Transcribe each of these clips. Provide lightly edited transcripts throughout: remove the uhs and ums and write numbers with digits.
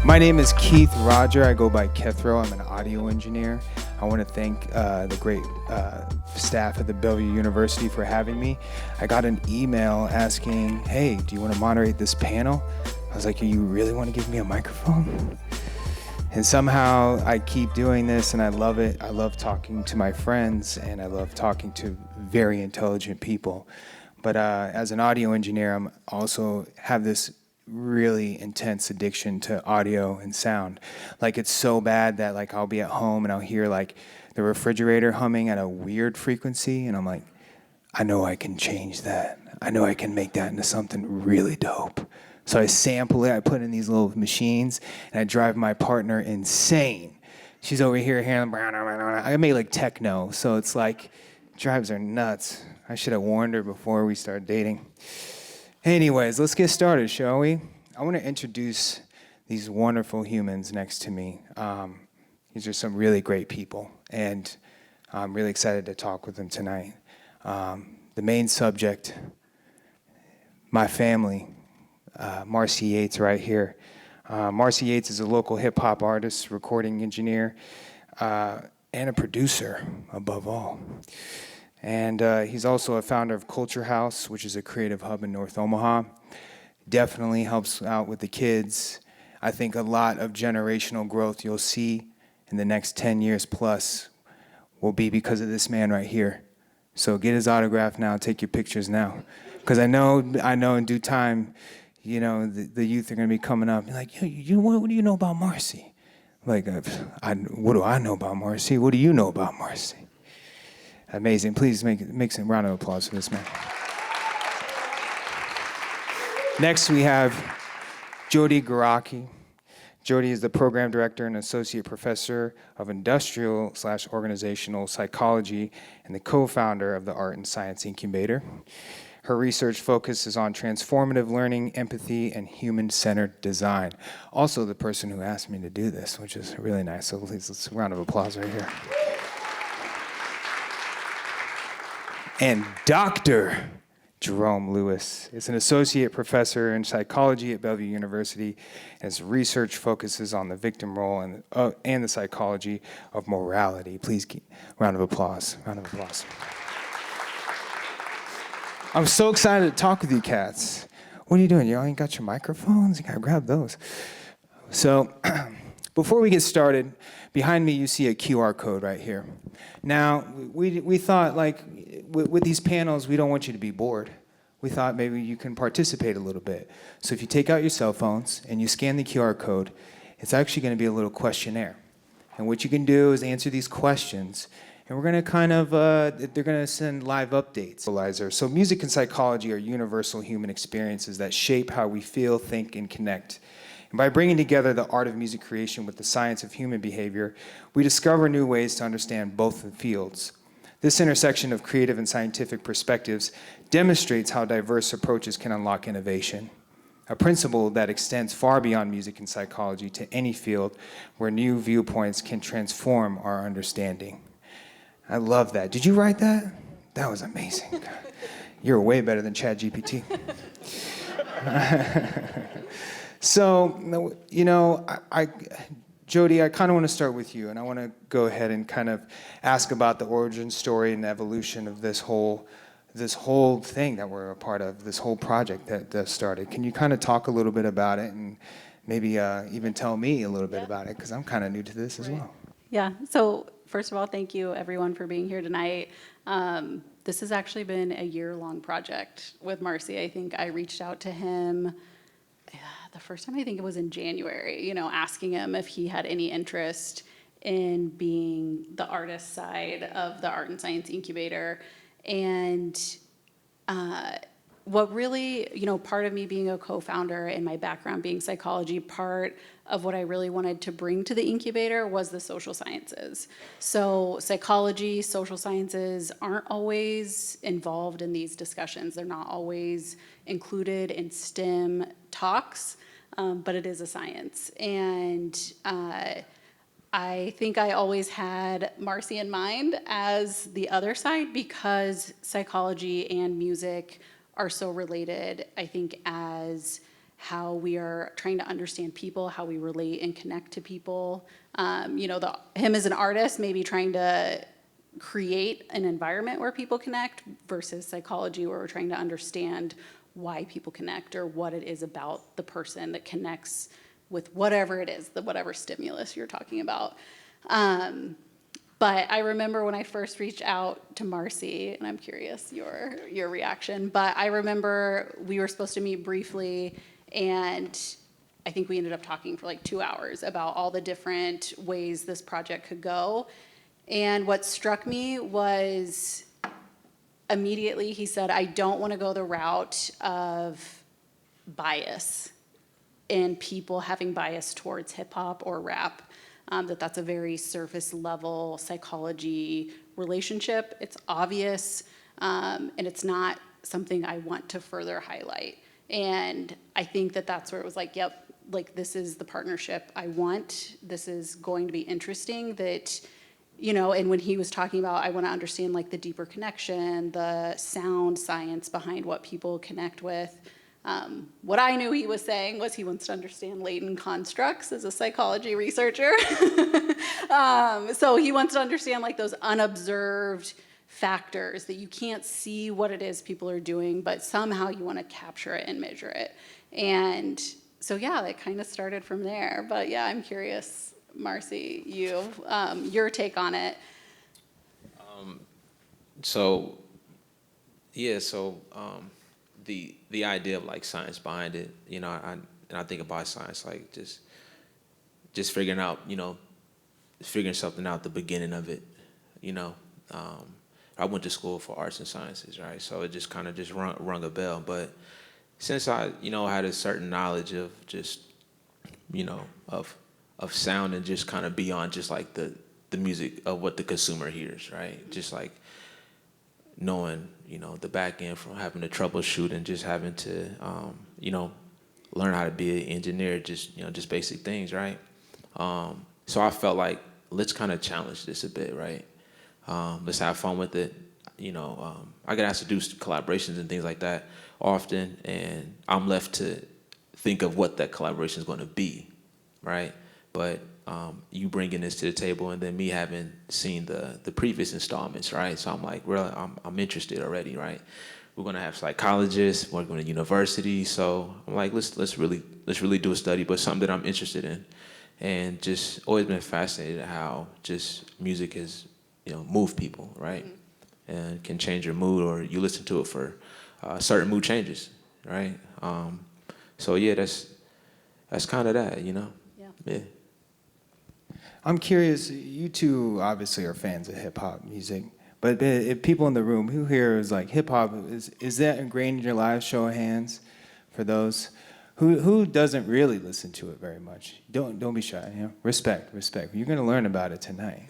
My name is Keith Rodger. I go by Kethro. I'm an audio engineer. I want to thank the great staff at the Bellevue University for having me. I got an email asking, hey, do you want to moderate this panel? I was like, you really want to give me a microphone? And somehow I keep doing this and I love it. I love talking to my friends and I love talking to very intelligent people. But as an audio engineer, I'm also have this really intense addiction to audio and sound. Like it's so bad that like I'll be at home and I'll hear like the refrigerator humming at a weird frequency and I'm like, I know I can change that. I know I can make that into something really dope. So I sample it, I put it in these little machines and I drive my partner insane. She's over here hearing, I made like techno, so it's like, drives her nuts. I should have warned her before we started dating. Anyways, let's get started, shall we? I want to introduce these wonderful humans next to me. These are some really great people, and I'm really excited to talk with them tonight. The main subject, my family, Marcey Yates right here. Marcey Yates is a local hip-hop artist, recording engineer, and a producer, above all. And he's also a founder of Culxr House, which is a creative hub in North Omaha. Definitely helps out with the kids. I think a lot of generational growth you'll see in the next 10 years plus will be because of this man right here. So get his autograph now, take your pictures now. Because I know in due time, you know, the youth are going to be coming up. Like, what do you know about Marcy? Like, what do I know about Marcy? What do you know about Marcy? Amazing. Please make some round of applause for this man. Next, we have JoDee Goracke. JoDee is the program director and associate professor of industrial/organizational psychology and the co-founder of the Art and Science Incubator. Her research focuses on transformative learning, empathy, and human-centered design. Also the person who asked me to do this, which is really nice. So please, let's round of applause right here. And Dr. Jerome Lewis is an associate professor in psychology at Bellevue University, and his research focuses on the victim role and the psychology of morality. Please, round of applause. Round of applause. I'm so excited to talk with you cats. What are you doing? You all ain't got your microphones? You gotta grab those. So, before we get started, behind me you see a QR code right here. Now, we thought like, with these panels, we don't want you to be bored. We thought maybe you can participate a little bit. So if you take out your cell phones and you scan the QR code, it's actually going to be a little questionnaire. And what you can do is answer these questions. And we're going to kind of, they're going to send live updates. So music and psychology are universal human experiences that shape how we feel, think, and connect. And by bringing together the art of music creation with the science of human behavior, we discover new ways to understand both the fields. This intersection of creative and scientific perspectives demonstrates how diverse approaches can unlock innovation, a principle that extends far beyond music and psychology to any field where new viewpoints can transform our understanding. I love that. Did you write that? That was amazing. You're way better than ChatGPT. So, you know, JoDee, I kind of want to start with you, and I want to go ahead and kind of ask about the origin story and evolution of this whole thing that we're a part of, this whole project that started. Can you kind of talk a little bit about it and maybe even tell me a little bit about it, because I'm kind of new to this as well. Yeah, so first of all, thank you everyone for being here tonight. This has actually been a year-long project with Marcy. I think I reached out to him the first time, I think it was in January, you know, asking him if he had any interest in being the artist side of the Art and Science Incubator. And what really, you know, part of me being a co-founder and my background being psychology, part of what I really wanted to bring to the incubator was the social sciences. So psychology, social sciences aren't always involved in these discussions. They're not always included in STEM talks, but it is a science. And I think I always had Marcy in mind as the other side because psychology and music are so related, I think, as how we are trying to understand people, how we relate and connect to people. Him as an artist, maybe trying to create an environment where people connect versus psychology where we're trying to understand why people connect or what it is about the person that connects with whatever it is, whatever stimulus you're talking about. But I remember when I first reached out to Marcy, and I'm curious your reaction, but I remember we were supposed to meet briefly, and I think we ended up talking for like 2 hours about all the different ways this project could go. And what struck me was immediately he said, I don't want to go the route of bias and people having bias towards hip hop or rap. That's a very surface level psychology relationship. It's obvious, and it's not something I want to further highlight. And I think that's where it was like, yep, like this is the partnership I want. This is going to be interesting that, and when he was talking about, I want to understand like the deeper connection, the sound science behind what people connect with. What I knew he was saying was he wants to understand latent constructs as a psychology researcher. So he wants to understand like those unobserved factors that you can't see what it is people are doing, but somehow you want to capture it and measure it. And so, yeah, it kind of started from there. But yeah, I'm curious, Marcy, your take on it. The idea of like science behind it, I think about science like just figuring out, figuring something out, the beginning of it, I went to school for arts and sciences, right? So it just kind of just rung a bell. But since I, had a certain knowledge of just, of sound and just kind of beyond just like the music of what the consumer hears, right? Just like knowing, the back end from having to troubleshoot and just having to, learn how to be an engineer, just basic things, right? So I felt like, let's kind of challenge this a bit, right? Let's have fun with it. I get asked to do collaborations and things like that often, and I'm left to think of what that collaboration is going to be, right? But you bringing this to the table, and then me having seen the previous installments, right? So I'm like, really, I'm interested already, right? We're gonna have psychologists, we're going to university, so I'm like, let's really do a study, but something that I'm interested in, and just always been fascinated at how just music has, moved people, right? Mm-hmm. And can change your mood, or you listen to it for certain mood changes, right? So yeah, that's kind of that, Yeah. I'm curious, you two obviously are fans of hip hop music, but if people in the room who here is like hip hop, is that ingrained in your lives? Show of hands for those. Who doesn't really listen to it very much? Don't be shy, Respect. You're gonna learn about it tonight.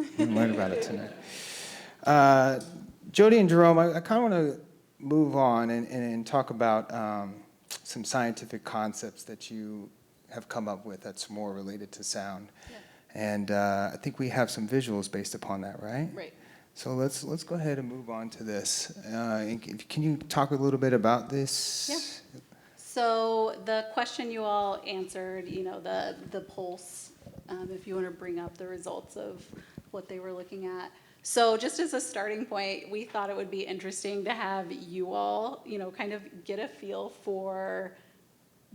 JoDee and Jerome, I kind of want to move on and talk about some scientific concepts that you have come up with that's more related to sound. Yeah. And I think we have some visuals based upon that, right? Right. So let's go ahead and move on to this. Can you talk a little bit about this? Yeah. So the question you all answered, the pulse, if you want to bring up the results of what they were looking at. So just as a starting point, we thought it would be interesting to have you all, kind of get a feel for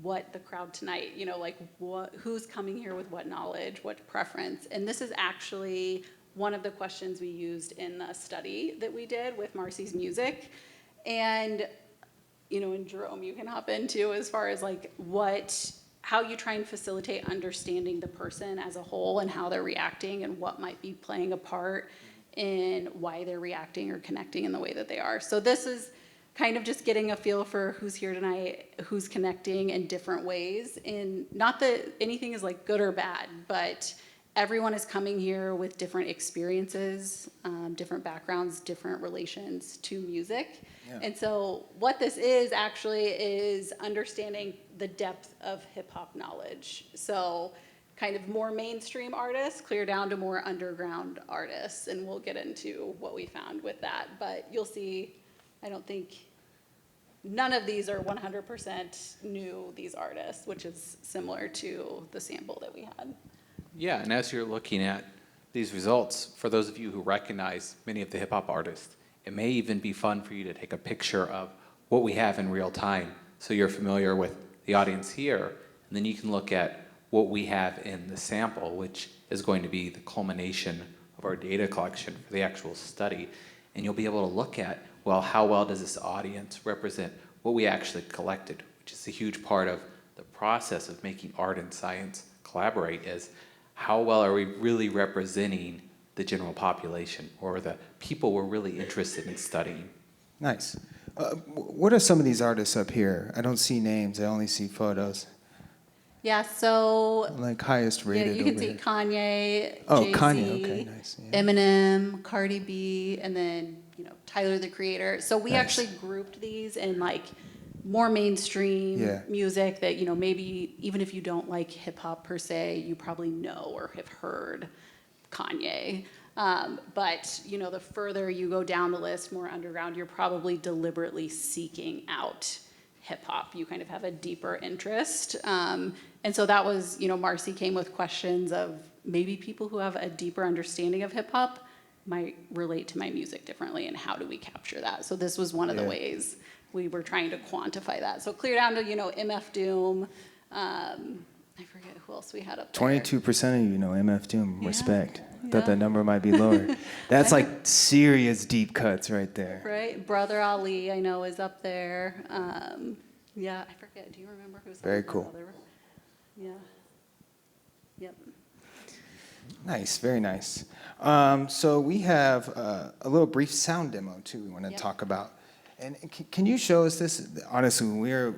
what the crowd tonight, who's coming here with what knowledge, what preference. And this is actually one of the questions we used in the study that we did with Marcy's music. And, and Jerome, you can hop into as far as like how you try and facilitate understanding the person as a whole and how they're reacting and what might be playing a part in why they're reacting or connecting in the way that they are. So this is kind of just getting a feel for who's here tonight, who's connecting in different ways. And not that anything is like good or bad, but everyone is coming here with different experiences, different backgrounds, different relations to music. Yeah. And so what this is actually is understanding the depth of hip hop knowledge. So kind of more mainstream artists, clear down to more underground artists. And we'll get into what we found with that. But you'll see, I don't think none of these are 100% new, these artists, which is similar to the sample that we had. Yeah, and as you're looking at these results, for those of you who recognize many of the hip hop artists, it may even be fun for you to take a picture of what we have in real time, so you're familiar with the audience here, and then you can look at what we have in the sample, which is going to be the culmination of our data collection for the actual study. And you'll be able to look at, well, how well does this audience represent what we actually collected, which is a huge part of the process of making art and science collaborate, is how well are we really representing the general population or the people we're really interested in studying. Nice. What are some of these artists up here? I don't see names, I only see photos. Yeah, so Like highest rated. yeah, you can over see here. Kanye, Oh, Jay-Z, Kanye, okay, nice. Yeah. Eminem, Cardi B, and then Tyler the Creator. So we Nice. actually grouped these in like more mainstream Yeah. music that maybe even if you don't like hip hop per se, you probably know or have heard Kanye. But the further you go down the list, more underground, you're probably deliberately seeking out hip hop. You kind of have a deeper interest. And so that was, Marcy came with questions of maybe people who have a deeper understanding of hip hop might relate to my music differently, and how do we capture that? So this was one of the ways we were trying to quantify that. So clear down to, MF Doom. I forget who else we had up there. 22% of you know MF Doom. Yeah. Respect. Yeah. Thought that number might be lower. That's like serious deep cuts right there. Right? Brother Ali, I know, is up there. Yeah, I forget. Do you remember who's Very on cool. Brother? Yeah. Yep. Nice, very nice. So we have a little brief sound demo too we want to talk about. And can you show us this? Honestly, when we were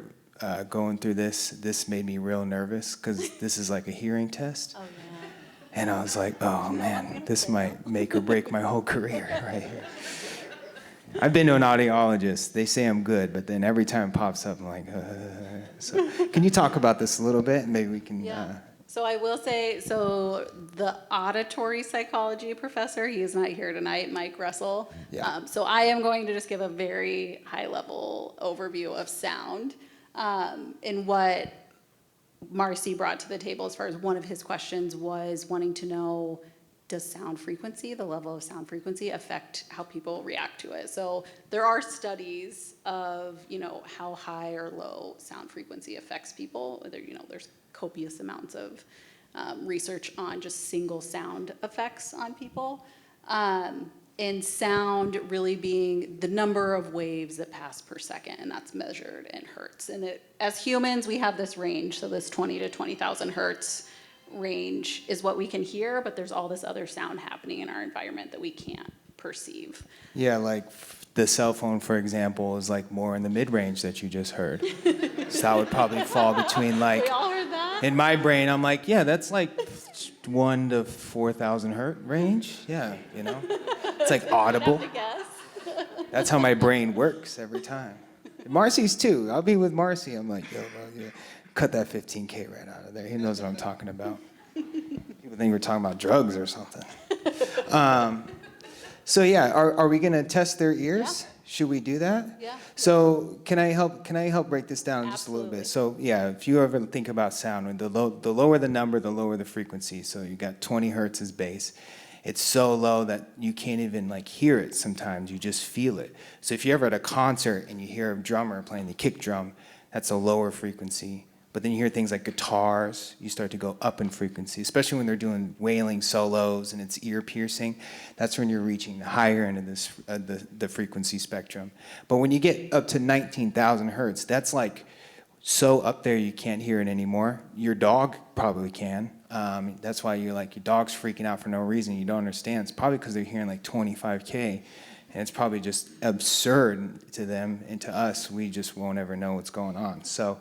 going through this made me real nervous because this is like a hearing test. Oh, yeah. And I was like, oh man, this might make or break my whole career right here. I've been to an audiologist. They say I'm good, but then every time it pops up, I'm like, So can you talk about this a little bit? Maybe we can... Yeah. So I will say, the auditory psychology professor, he is not here tonight, Mike Russell. Yeah. So I am going to just give a very high-level overview of sound. And what Marcy brought to the table as far as one of his questions was wanting to know, does sound frequency, the level of sound frequency, affect how people react to it? So there are studies of, how high or low sound frequency affects people. There's copious amounts of research on just single sound effects on people. And sound really being the number of waves that pass per second, and that's measured in hertz. And as humans, we have this range, so this 20 to 20,000 hertz range is what we can hear, but there's all this other sound happening in our environment that we can't perceive. Yeah, like the cell phone, for example, is like more in the mid-range that you just heard. So that would probably fall between like... We all heard that? In my brain, I'm like, yeah, that's like 1 to 4,000 hertz range. Yeah, It's like audible. I guess. That's how my brain works every time. Marcy's too. I'll be with Marcy. I'm like, yo, bro, yeah, cut that 15K right out of there. He knows what I'm talking about. People think we're talking about drugs or something. So yeah, are we gonna test their ears? Yeah. Should we do that? Yeah. So can I help break this down just a little Absolutely. bit? So yeah, if you ever think about sound, the lower the number, the lower the frequency. So you got 20 hertz as bass. It's so low that you can't even hear it sometimes. You just feel it. So if you're ever at a concert and you hear a drummer playing the kick drum, that's a lower frequency. But then you hear things like guitars, you start to go up in frequency, especially when they're doing wailing solos and it's ear piercing. That's when you're reaching the higher end of this the frequency spectrum. But when you get up to 19,000 hertz, that's like so up there you can't hear it anymore. Your dog probably can. That's why you're like, your dog's freaking out for no reason. You don't understand. It's probably because they're hearing like 25K. And it's probably just absurd to them, and to us, we just won't ever know what's going on. So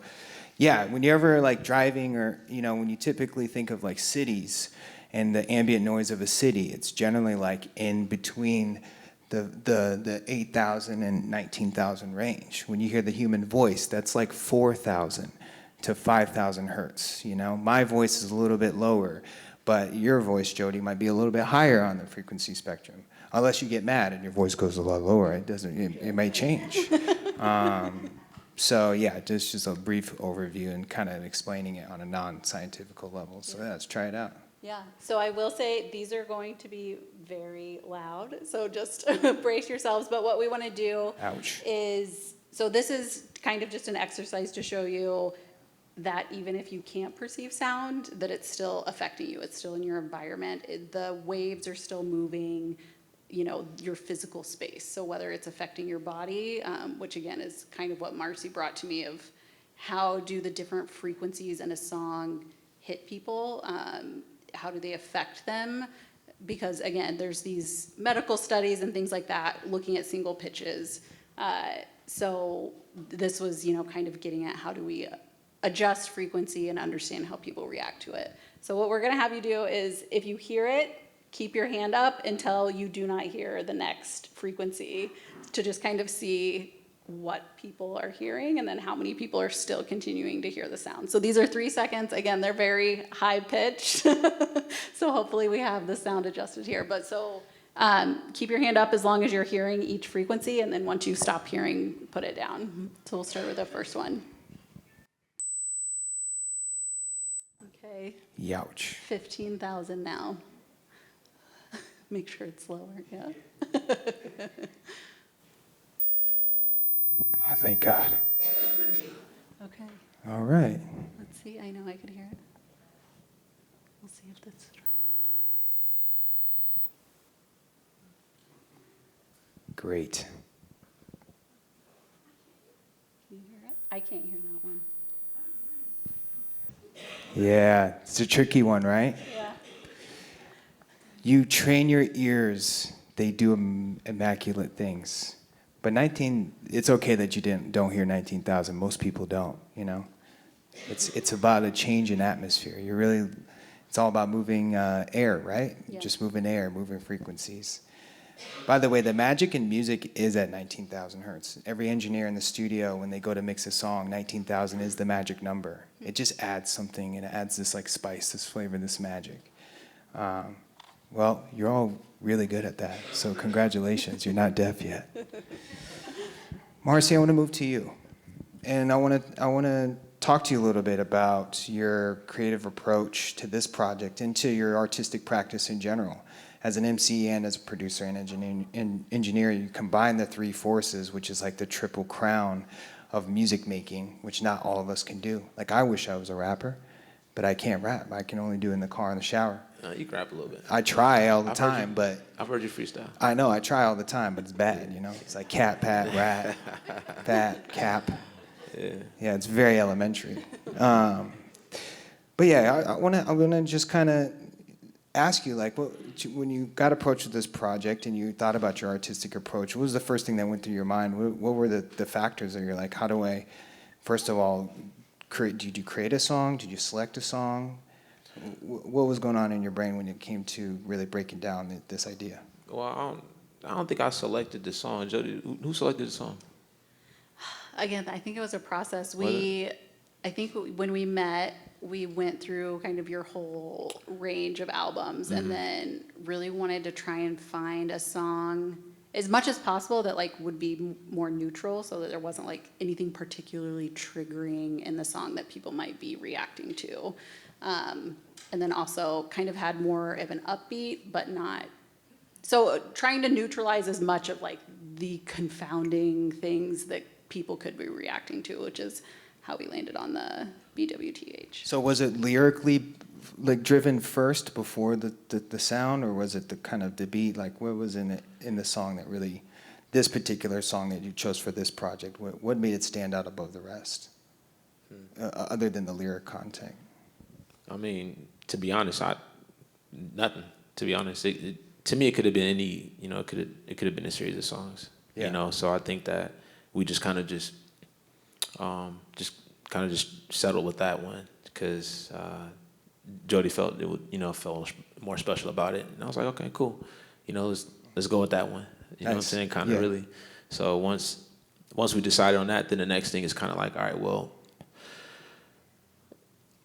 yeah, when you're ever driving, or when you typically think of cities and the ambient noise of a city, it's generally in between the 8,000 and 19,000 range. When you hear the human voice, that's 4,000 to 5,000 hertz. My voice is a little bit lower, but your voice, JoDee, might be a little bit higher on the frequency spectrum. Unless you get mad and your voice goes a lot lower, it may change. So yeah, just a brief overview and kind of explaining it on a non-scientific level. So yeah, let's try it out. Yeah, so I will say these are going to be very loud, so just brace yourselves. But what we want to do Ouch. is, so this is kind of just an exercise to show you that even if you can't perceive sound, that it's still affecting you. It's still in your environment. The waves are still moving, you know, your physical space. So whether it's affecting your body, which again is kind of what Marcy brought to me of how do the different frequencies in a song hit people, how do they affect them? Because again, there's these medical studies and things like that looking at single pitches. So this was, you know, kind of getting at how do we adjust frequency and understand how people react to it. So what we're gonna have you do is if you hear it, keep your hand up until you do not hear the next frequency to just kind of see what people are hearing and then how many people are still continuing to hear the sound. So these are 3 seconds. Again, they're very high pitched. So hopefully we have the sound adjusted here. But so keep your hand up as long as you're hearing each frequency, and then once you stop hearing, put it down. So we'll start with the first one. Okay. Youch. 15,000 now. Make sure it's lower, yeah. Oh, thank God. Okay, All right. let's see, I know I could hear it. We'll see if that's strong. Great. Can you hear it? I can't hear that one. Yeah, it's a tricky one, right? Yeah. You train your ears; they do immaculate things. But it's okay that you don't hear 19,000. Most people don't, you know. It's about a change in atmosphere. It's all about moving air, right? Yeah. Just moving air, moving frequencies. By the way, the magic in music is at 19,000 hertz. Every engineer in the studio, when they go to mix a song, 19,000 is the magic number. It just adds something, and it adds this like spice, this flavor, this magic. Well, you're all really good at that, so congratulations. You're not deaf yet. Marcy, I want to move to you, and I want to talk to you a little bit about your creative approach to this project and to your artistic practice in general. As an MC and as a producer and engineer, you combine the three forces, which is like the triple crown of music making, which not all of us can do. Like, I wish I was a rapper, but I can't rap. I can only do it in the car in the shower. You can rap a little bit. I try all the time, but I've heard you freestyle. I know, I try all the time, but it's bad, you know? It's like cat, pat, rat, pat, cap. Yeah, it's very elementary. But yeah, I wanna just kind of ask you, like, when you got approached with this project and you thought about your artistic approach, what was the first thing that went through your mind? What were the factors that you're like, how do I, first of all, did you create a song? Did you select a song? What was going on in your brain when it came to really breaking down this idea? Well, I don't think I selected the song. JoDee, who selected the song? Again, I think it was a process. I think when we met, we went through kind of your whole range of albums, and then really wanted to try and find a song as much as possible that like would be more neutral, so that there wasn't like anything particularly triggering in the song that people might be reacting to. And then also kind of had more of an upbeat, but not, so trying to neutralize as much of like the confounding things that people could be reacting to, which is how we landed on the BWTH. So was it lyrically like driven first before the sound, or was it the kind of the beat? Like, what was in the song that really, this particular song that you chose for this project, what made it stand out above the rest, other than the lyric content? I mean, to be honest, nothing. To be honest, to me, it could have been any. You know, it could have been a series of songs. Yeah. You know, so I think that we just kind of settled with that one because JoDee felt it would, felt more special about it, and I was like, okay, cool. You know, let's go with that one. You know what I'm saying? Kind of really. So once we decided on that, then the next thing is kind of like, all right, well,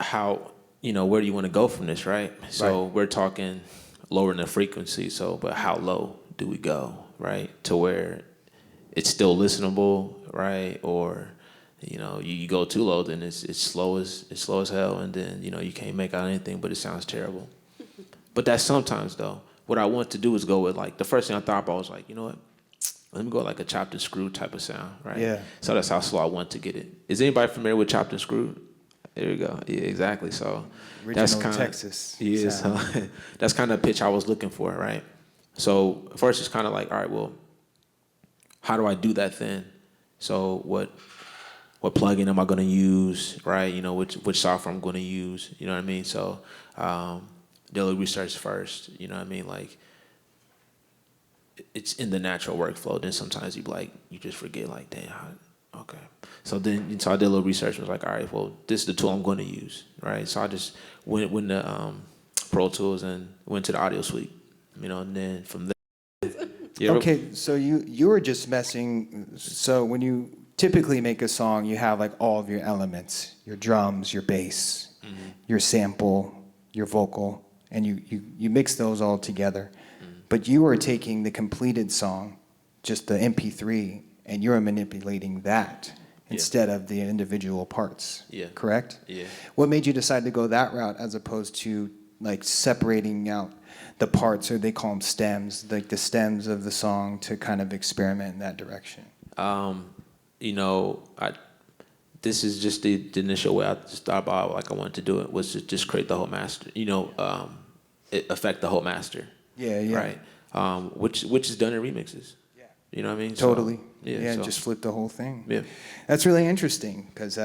how. Where do you want to go from this, right? So we're talking lowering the frequency, but how low do we go, right? To where it's still listenable, right? Or You know, you go too low, then it's slow as hell, and then you know you can't make out anything, but it sounds terrible. But that's sometimes though. What I want to do is go with like the first thing I thought about was like, you know what? Let me go like a chopped and screwed type of sound, right? Yeah. So that's how slow I want to get it. Is anybody familiar with chopped and screwed? There you go. Yeah, exactly. So that's Original kind of Texas Yeah. So sound. that's kind of the pitch I was looking for, right? So first it's kind of like, all right, well, how do I do that then? So what plugin am I going to use, right? You know, which software I'm going to use, you know what I mean? So daily research first, you know what I mean? Like, it's in the natural workflow. Then sometimes you like, you just forget, like, damn, okay. So I did a little research, was like, all right, well, this is the tool I'm going to use, right? So I just went to Pro Tools and went to the audio suite, you know, and then from there. Yeah, Okay, so you were just messing. So when you typically make a song, you have like all of your elements, your drums, your bass, your sample, your vocal, and you mix those all together. But you are taking the completed song, just the MP3, and you're manipulating that instead of the individual parts. Yeah. Correct? Yeah. What made you decide to go that route as opposed to like separating out the parts, or they call them stems, like the stems of the song, to kind of experiment in that direction? You know, this is just the initial way I just thought about, like I wanted to do it, was to just create the whole master, you know, affect the whole master. Yeah, yeah. Right. Which is done in remixes. Yeah. You know what I mean? Totally. So, yeah, so, just flip the whole thing. Yeah. That's really interesting because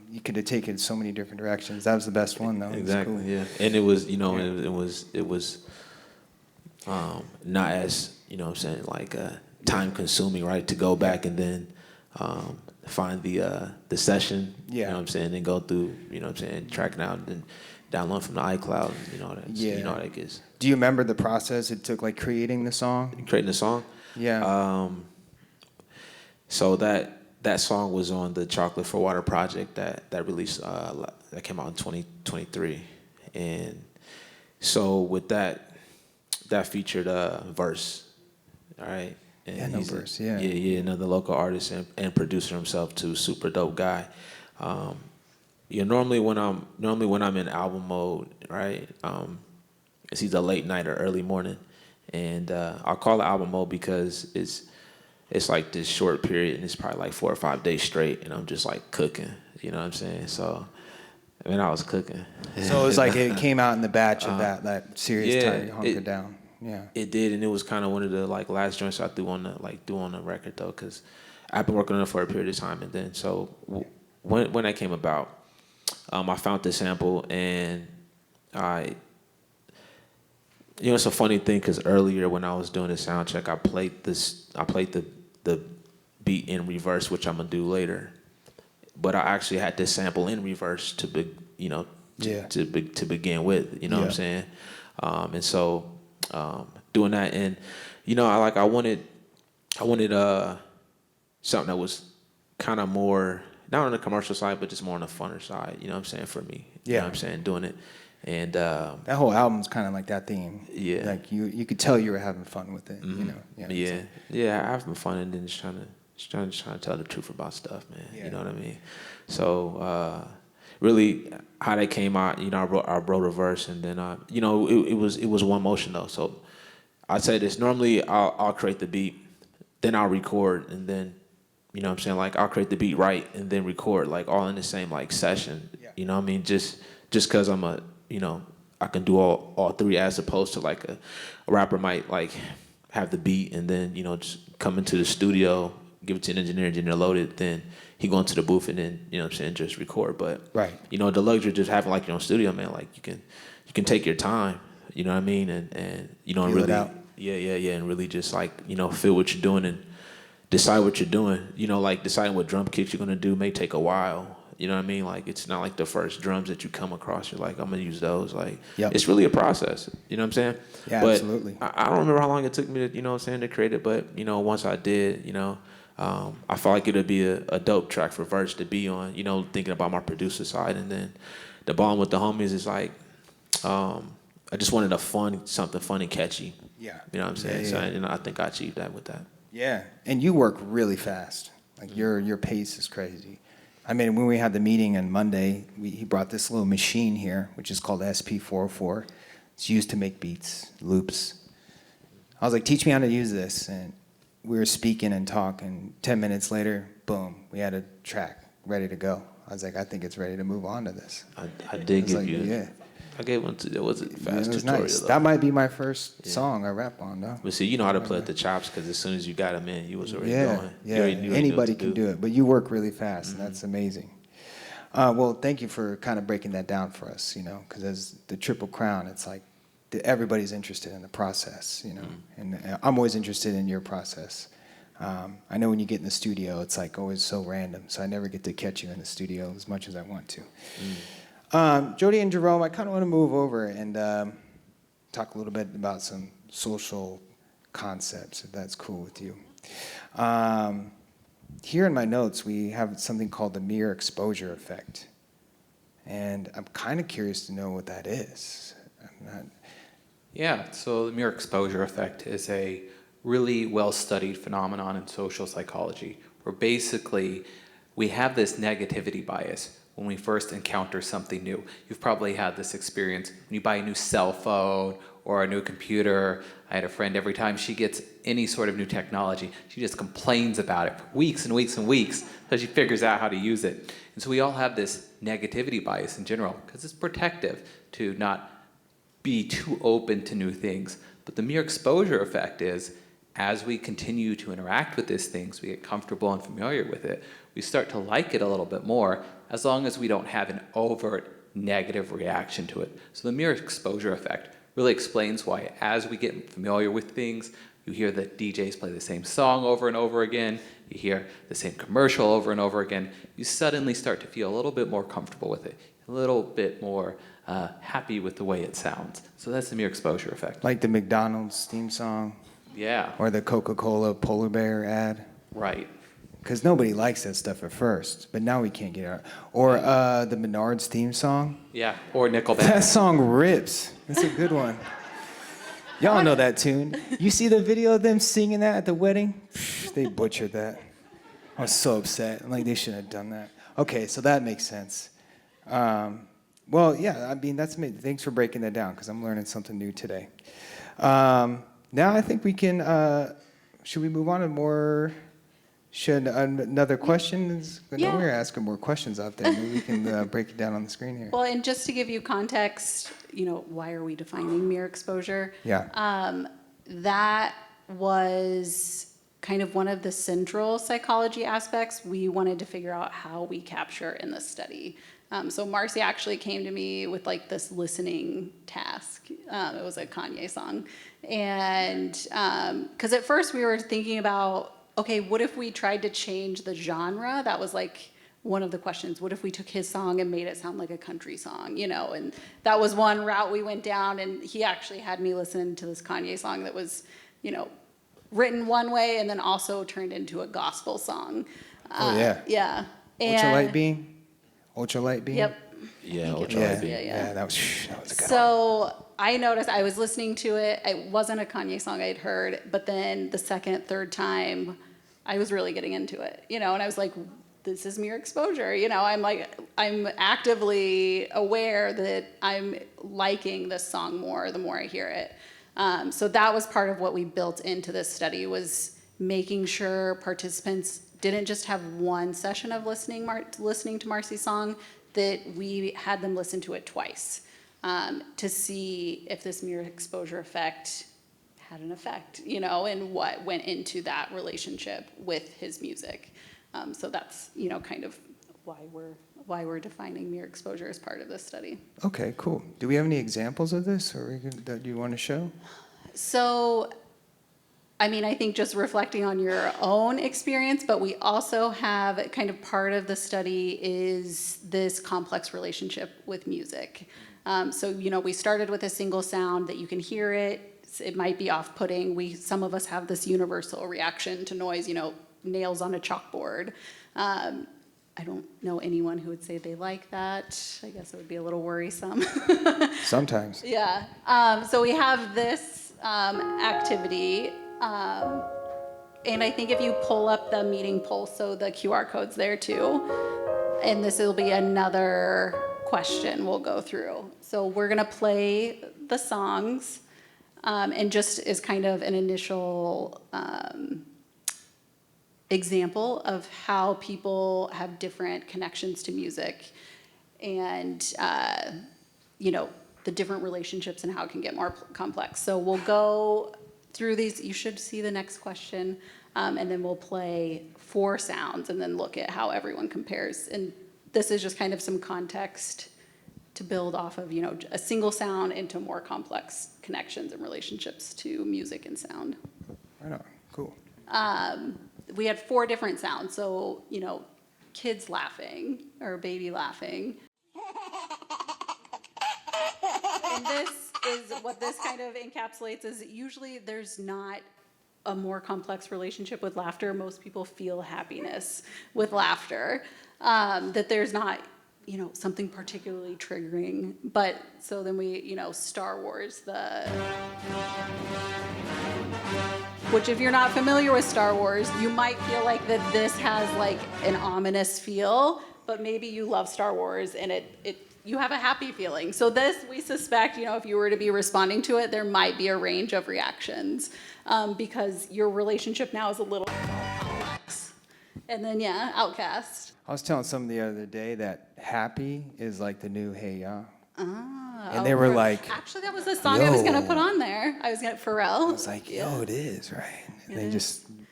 you could have taken so many different directions. That was the best one, though. Exactly. Cool. Yeah. And it was, you know, Yeah. it was not as, you know what I'm saying, like time consuming, right? To go back and then find the session, you know what I'm saying, and go through, you know what I'm saying, tracking out and then download from the iCloud, you know that. Yeah. You know how that is. Do you remember the process it took, like creating the song? Creating the song? Yeah. So that song was on the Chocolate for Water project that released that came out in 2023, and so with that featured a verse, all right. And Yeah, no he's verse. Yeah. another local artist and producer himself too, super dope guy. You know, normally when I'm in album mode, right, it's either late night or early morning, and I'll call it album mode because it's like this short period, and it's probably like 4 or 5 days straight, and I'm just like cooking, you know what I'm saying? So, I mean, I was cooking. So it was like it came out in the batch of that serious time you hunkered down. Yeah. It did, and it was kind of one of the like last joints I threw on the record though, because I've been working on it for a period of time, and then so when that came about, I found the sample, and you know, it's a funny thing because earlier when I was doing the sound check, I played the beat in reverse, which I'm gonna do later, but I actually had this sample in reverse to begin with, you know what I'm saying, and so doing that, and you know, I wanted something that was kind of more not on the commercial side, but just more on the funner side, you know what I'm saying, for me. You know what I'm saying, doing it. And that whole album's kind of like that theme. Yeah. Like you could tell you were having fun with it. You know. Yeah. I have been fun, and then just trying to tell the truth about stuff, man. Yeah. You know what I mean? So really, how that came out, you know, I wrote a verse, and then you know, it was one motion though. So I'd say this: normally I'll create the beat, then I'll record, and then, you know what I'm saying, like I'll create the beat right and then record, like all in the same like session. Yeah. You know what I mean? Just because I'm you know, I can do all three, as opposed to like a rapper might like have the beat and then, you know, just come into the studio, give it to an engineer load it, then he go into the booth and then, you know what I'm saying, just record. But you know, the luxury of just having like your own studio, man, like you can take your time, you know what I mean, and you know, feel really it out. And really just like, you know, feel what you're doing and decide what you're doing. You know, like deciding what drum kicks you're gonna do may take a while. You know what I mean? Like, it's not like the first drums that you come across, you're like, I'm gonna use those. Like, it's really a process. You know what I'm saying? Yeah, but absolutely. I don't remember how long it took me to, you know what I'm saying, to create it. But, you know, once I did, you know, I felt like it would be a dope track for Verse to be on, you know, thinking about my producer side. And then the bond with the homies is like, I just wanted something fun and catchy. Yeah. You know what I'm saying? So, you know, I think I achieved that with that. Yeah, and you work really fast. Like your pace is crazy. I mean, when we had the meeting on Monday, he brought this little machine here, which is called SP404. It's used to make beats, loops. I was like, teach me how to use this. And we were speaking and talking. 10 minutes later, boom, we had a track ready to go. I was like, I think it's ready to move on to this. I did give like, you. Yeah. I gave one to. There was a fast Yeah, it was tutorial. nice. Though. That might be my first song I rap on, though. But see, you know how to play the chops because as soon as you got them in, you was already Yeah, going. You yeah. already knew Anybody what to can do it, but you work really fast, and that's amazing. Well, thank you for kind of breaking that down for us, because as the Triple Crown, it's like everybody's interested in the process, and I'm always interested in your process. I know when you get in the studio, it's like always so random, so I never get to catch you in the studio as much as I want to. JoDee and Jerome, I kind of want to move over and talk a little bit about some social concepts, if that's cool with you. Here in my notes, we have something called the mere exposure effect. And I'm kind of curious to know what that is. Yeah, so the mere exposure effect is a really well-studied phenomenon in social psychology, where basically we have this negativity bias when we first encounter something new. You've probably had this experience when you buy a new cell phone or a new computer. I had a friend, every time she gets any sort of new technology, she just complains about it for weeks and weeks and weeks until she figures out how to use it. And so we all have this negativity bias in general because it's protective to not be too open to new things. But the mere exposure effect is, as we continue to interact with these things, we get comfortable and familiar with it, we start to like it a little bit more, as long as we don't have an overt negative reaction to it. So the mere exposure effect really explains why, as we get familiar with things, you hear that DJs play the same song over and over again, you hear the same commercial over and over again, you suddenly start to feel a little bit more comfortable with it, a little bit more happy with the way it sounds. So that's the mere exposure effect. Like the McDonald's theme song? Yeah. Or the Coca-Cola polar bear ad? Right. Because nobody likes that stuff at first, but now we can't get it out. Or the Menards theme song? Yeah, or Nickelback. That song rips. That's a good one. Y'all know that tune. You see the video of them singing that at the wedding? They butchered that. I was so upset. I'm like, they shouldn't have done that. Okay, so that makes sense. Well, yeah, I mean, that's me. Thanks for breaking that down, because I'm learning something new today. Now I think we can, should we move on to more, another question? I know Yeah. we're asking more questions out there. Maybe we can break it down on the screen here. Well, and just to give you context, why are we defining mere exposure? Yeah. That was kind of one of the central psychology aspects we wanted to figure out how we capture in the study. So Marcy actually came to me with like this listening task. It was a Kanye song. And because at first we were thinking about, okay, what if we tried to change the genre? That was like one of the questions. What if we took his song and made it sound like a country song, And that was one route we went down. And he actually had me listen to this Kanye song that was, written one way and then also turned into a gospel song. Oh, yeah. Yeah. Ultralight beam? Ultralight beam? Yep. Yeah, I think it ultralight was, beam. Yeah, that was a good one. So I noticed, I was listening to it. It wasn't a Kanye song I'd heard, but then the second, third time, I was really getting into it, and I was like, this is mere exposure. I'm actively aware that I'm liking this song more the more I hear it. So that was part of what we built into this study, was making sure participants didn't just have one session of listening to Marcy's song, that we had them listen to it twice to see if this mere exposure effect had an effect, and what went into that relationship with his music. So that's, kind of why we're defining mere exposure as part of this study. Okay, cool. Do we have any examples of this that you want to show? So, I think just reflecting on your own experience, but we also have kind of part of the study is this complex relationship with music. So, we started with a single sound that you can hear it. It might be off-putting. Some of us have this universal reaction to noise, nails on a chalkboard. I don't know anyone who would say they like that. I guess it would be a little worrisome. Sometimes. Yeah. So we have this activity. And I think if you pull up the meeting pulse, so the QR code's there too, And this will be another question we'll go through. So we're gonna play the songs, and just as kind of an initial example of how people have different connections to music, and the different relationships and how it can get more complex. So we'll go through these. You should see the next question, and then we'll play 4 sounds and then look at how everyone compares. And this is just kind of some context to build off of, a single sound into more complex connections and relationships to music and sound. Right on. Cool. We had 4 different sounds. So, kids laughing or a baby laughing. And this is what this kind of encapsulates is usually there's not a more complex relationship with laughter. Most people feel happiness with laughter, that there's not, something particularly triggering. But so then we, Star Wars, which if you're not familiar with Star Wars, you might feel like that this has like an ominous feel, but maybe you love Star Wars and you have a happy feeling. So this, we suspect, if you were to be responding to it, there might be a range of reactions, because your relationship now is a little more complex. And then, Outcast. I was telling someone the other day that happy is like the new Hey Ya. And they were like, actually, that was the song I was going to put on there. Pharrell. I was like, it is, right? And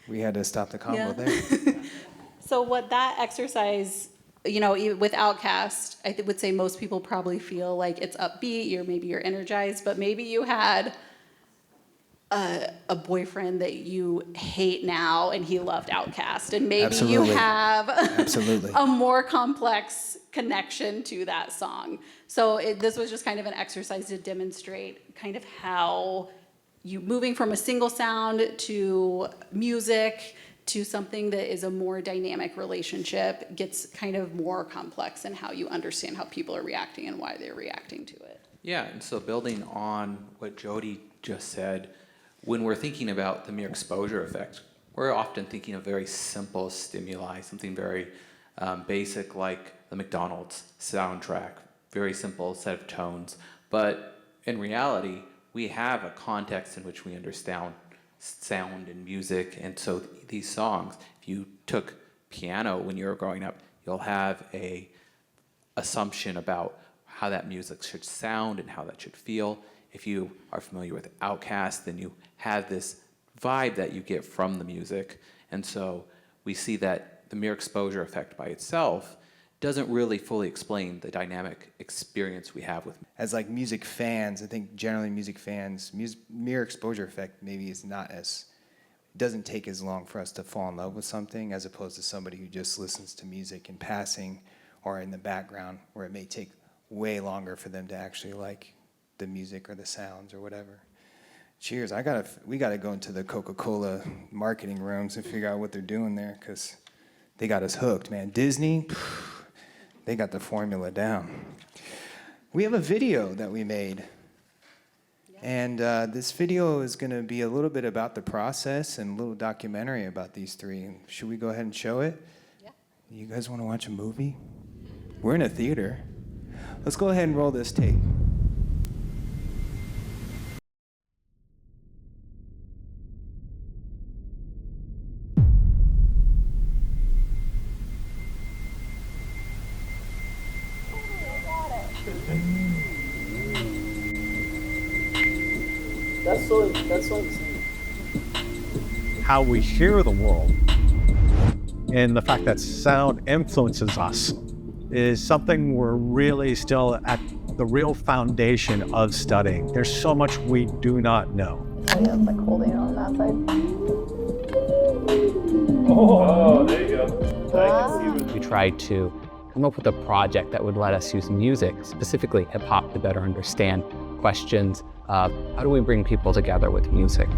we had to stop the combo there. So what that exercise, with Outkast, I would say most people probably feel like it's upbeat, maybe you're energized, but maybe you had a boyfriend that you hate now and he loved Outkast, and maybe Absolutely. You have Absolutely. a more complex connection to that song. So this was just kind of an exercise to demonstrate kind of how you moving from a single sound to music to something that is a more dynamic relationship gets kind of more complex in how you understand how people are reacting and why they're reacting to it. Yeah, and so building on what JoDee just said, when we're thinking about the mere exposure effect, we're often thinking of very simple stimuli, something very basic like the McDonald's soundtrack, very simple set of tones. But in reality, we have a context in which we understand sound and music, and so these songs, if you took piano when you were growing up, you'll have a assumption about how that music should sound and how that should feel. If you are familiar with Outkast, then you have this vibe that you get from the music. And so we see that the mere exposure effect by itself doesn't really fully explain the dynamic experience we have with music. As like music fans, I think generally music fans, mere exposure effect maybe is not as, it doesn't take as long for us to fall in love with something as opposed to somebody who just listens to music in passing or in the background, where it may take way longer for them to actually like the music or the sounds or whatever. Cheers. We gotta go into the Coca-Cola marketing rooms and figure out what they're doing there, because they got us hooked, man. Disney, they got the formula down. We have a video that we made. And this video is gonna be a little bit about the process and a little documentary about these 3. Should we go ahead and show it? Yeah. You guys wanna watch a movie? We're in a theater. Let's go ahead and roll this tape. That's so insane. How we hear the world and the fact that sound influences us is something we're really still at the real foundation of studying. There's so much we do not know. Yeah, it's like holding it on that side. Oh, there you go. I can see it. We tried to come up with a project that would let us use music, specifically hip hop, to better understand questions of how do we bring people together with music.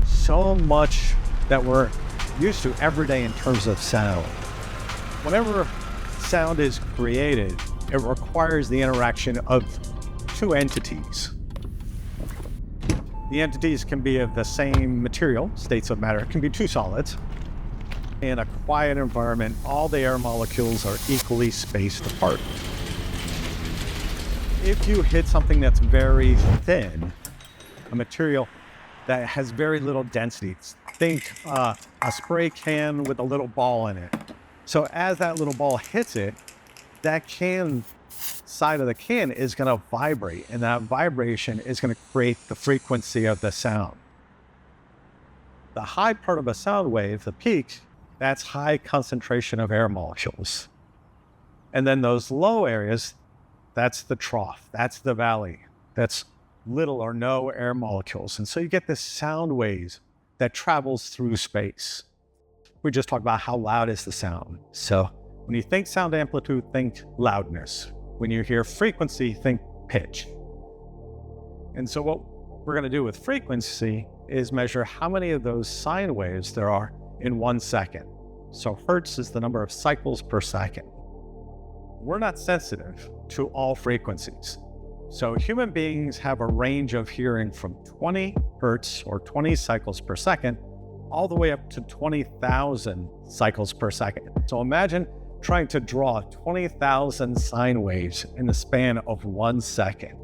So much that we're used to every day in terms of sound. Whenever sound is created, it requires the interaction of 2 entities. The entities can be of the same material, states of matter. It can be two solids. In a quiet environment, all the air molecules are equally spaced apart. If you hit something that's very thin, a material that has very little density, think a spray can with a little ball in it. So as that little ball hits it, that can side of the can is going to vibrate, and that vibration is going to create the frequency of the sound. The high part of a sound wave, the peak, that's high concentration of air molecules. And then those low areas, that's the trough, that's the valley, that's little or no air molecules. And so you get this sound waves that travels through space. We just talked about how loud is the sound. So when you think sound amplitude, think loudness. When you hear frequency, think pitch. And so what we're going to do with frequency is measure how many of those sine waves there are in 1 second. So hertz is the number of cycles per second. We're not sensitive to all frequencies. So human beings have a range of hearing from 20 hertz or 20 cycles per second all the way up to 20,000 cycles per second. So imagine trying to draw 20,000 sine waves in the span of 1 second.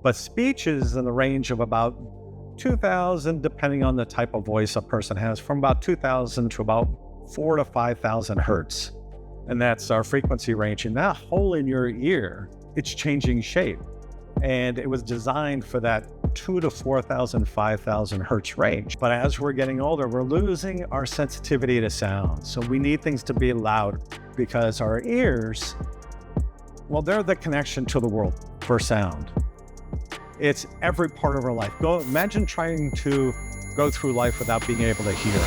But speech is in the range of about 2,000, depending on the type of voice a person has, from about 2,000 to about 4,000 to 5,000 hertz. And that's our frequency range. And that hole in your ear, it's changing shape. And it was designed for that 2,000 to 4,000, 5,000 hertz range. But as we're getting older, we're losing our sensitivity to sound. So we need things to be loud because our ears, well, they're the connection to the world for sound. It's every part of our life. Imagine trying to go through life without being able to hear.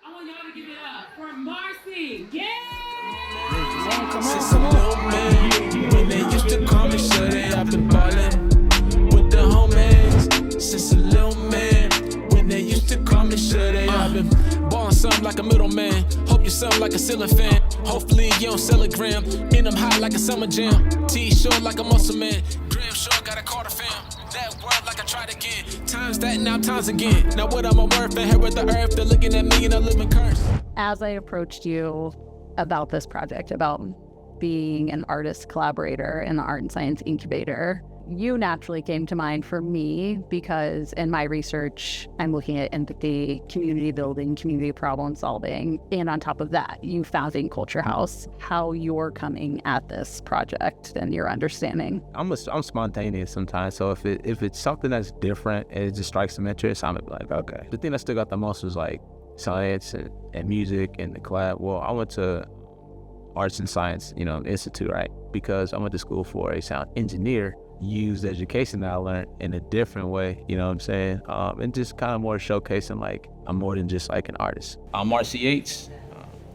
I want y'all to give it up for Marcy. Yeah! Since a little man, when they used to call me Shorty, I've been ballin' with the homies. Since a little man, when they used to call me Shorty, I've been ballin' something like a middleman. Hope you sound like a ceiling fan. Hopefully you don't sell a gram. In them high like a summer jam. T-short like a muscle man. Gram short, gotta call the fam. That word like I tried again. Times that, now times again. Now what am I worth? And here with the earth, they're looking at me and I'm living curse. As I approached you about this project, about being an artist collaborator in the Art and Science Incubator, you naturally came to mind for me because in my research, I'm looking at empathy, community building, community problem solving, and on top of that, you founding Culxr House, how you're coming at this project and your understanding. I'm spontaneous sometimes, so if it's something that's different and it just strikes some interest, I'm like, okay. The thing that stood out the most was like science and music and the collab. Well, I went to Arts and Science, Institute, right? Because I went to school for a sound engineer, used education that I learned in a different way, you know what I'm saying? And just kind of more showcasing like I'm more than just like an artist. I'm Marcey Yates,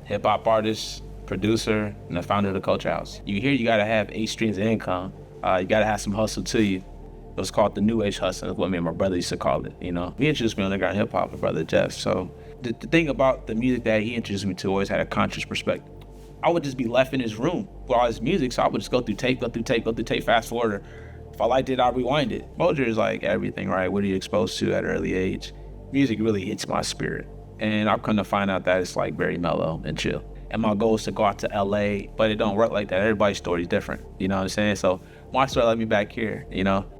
hip hop artist, producer, and the founder of the Culxr House. You hear you gotta have 8 streams of income. You gotta have some hustle to you. It was called the New Age hustle, is what me and my brother used to call it, He introduced me on underground hip hop, my brother Jeff. So the thing about the music that he introduced me to always had a conscious perspective. I would just be left in his room with all his music, so I would just go through tape, fast forward. If I liked it, I'd rewind it. Exposure is like everything, right? What are you exposed to at an early age? Music really hits my spirit. And I've come to find out that it's like very mellow and chill. And my goal is to go out to LA, but it don't work like that. Everybody's story is different, you know what I'm saying? So my story led me back here,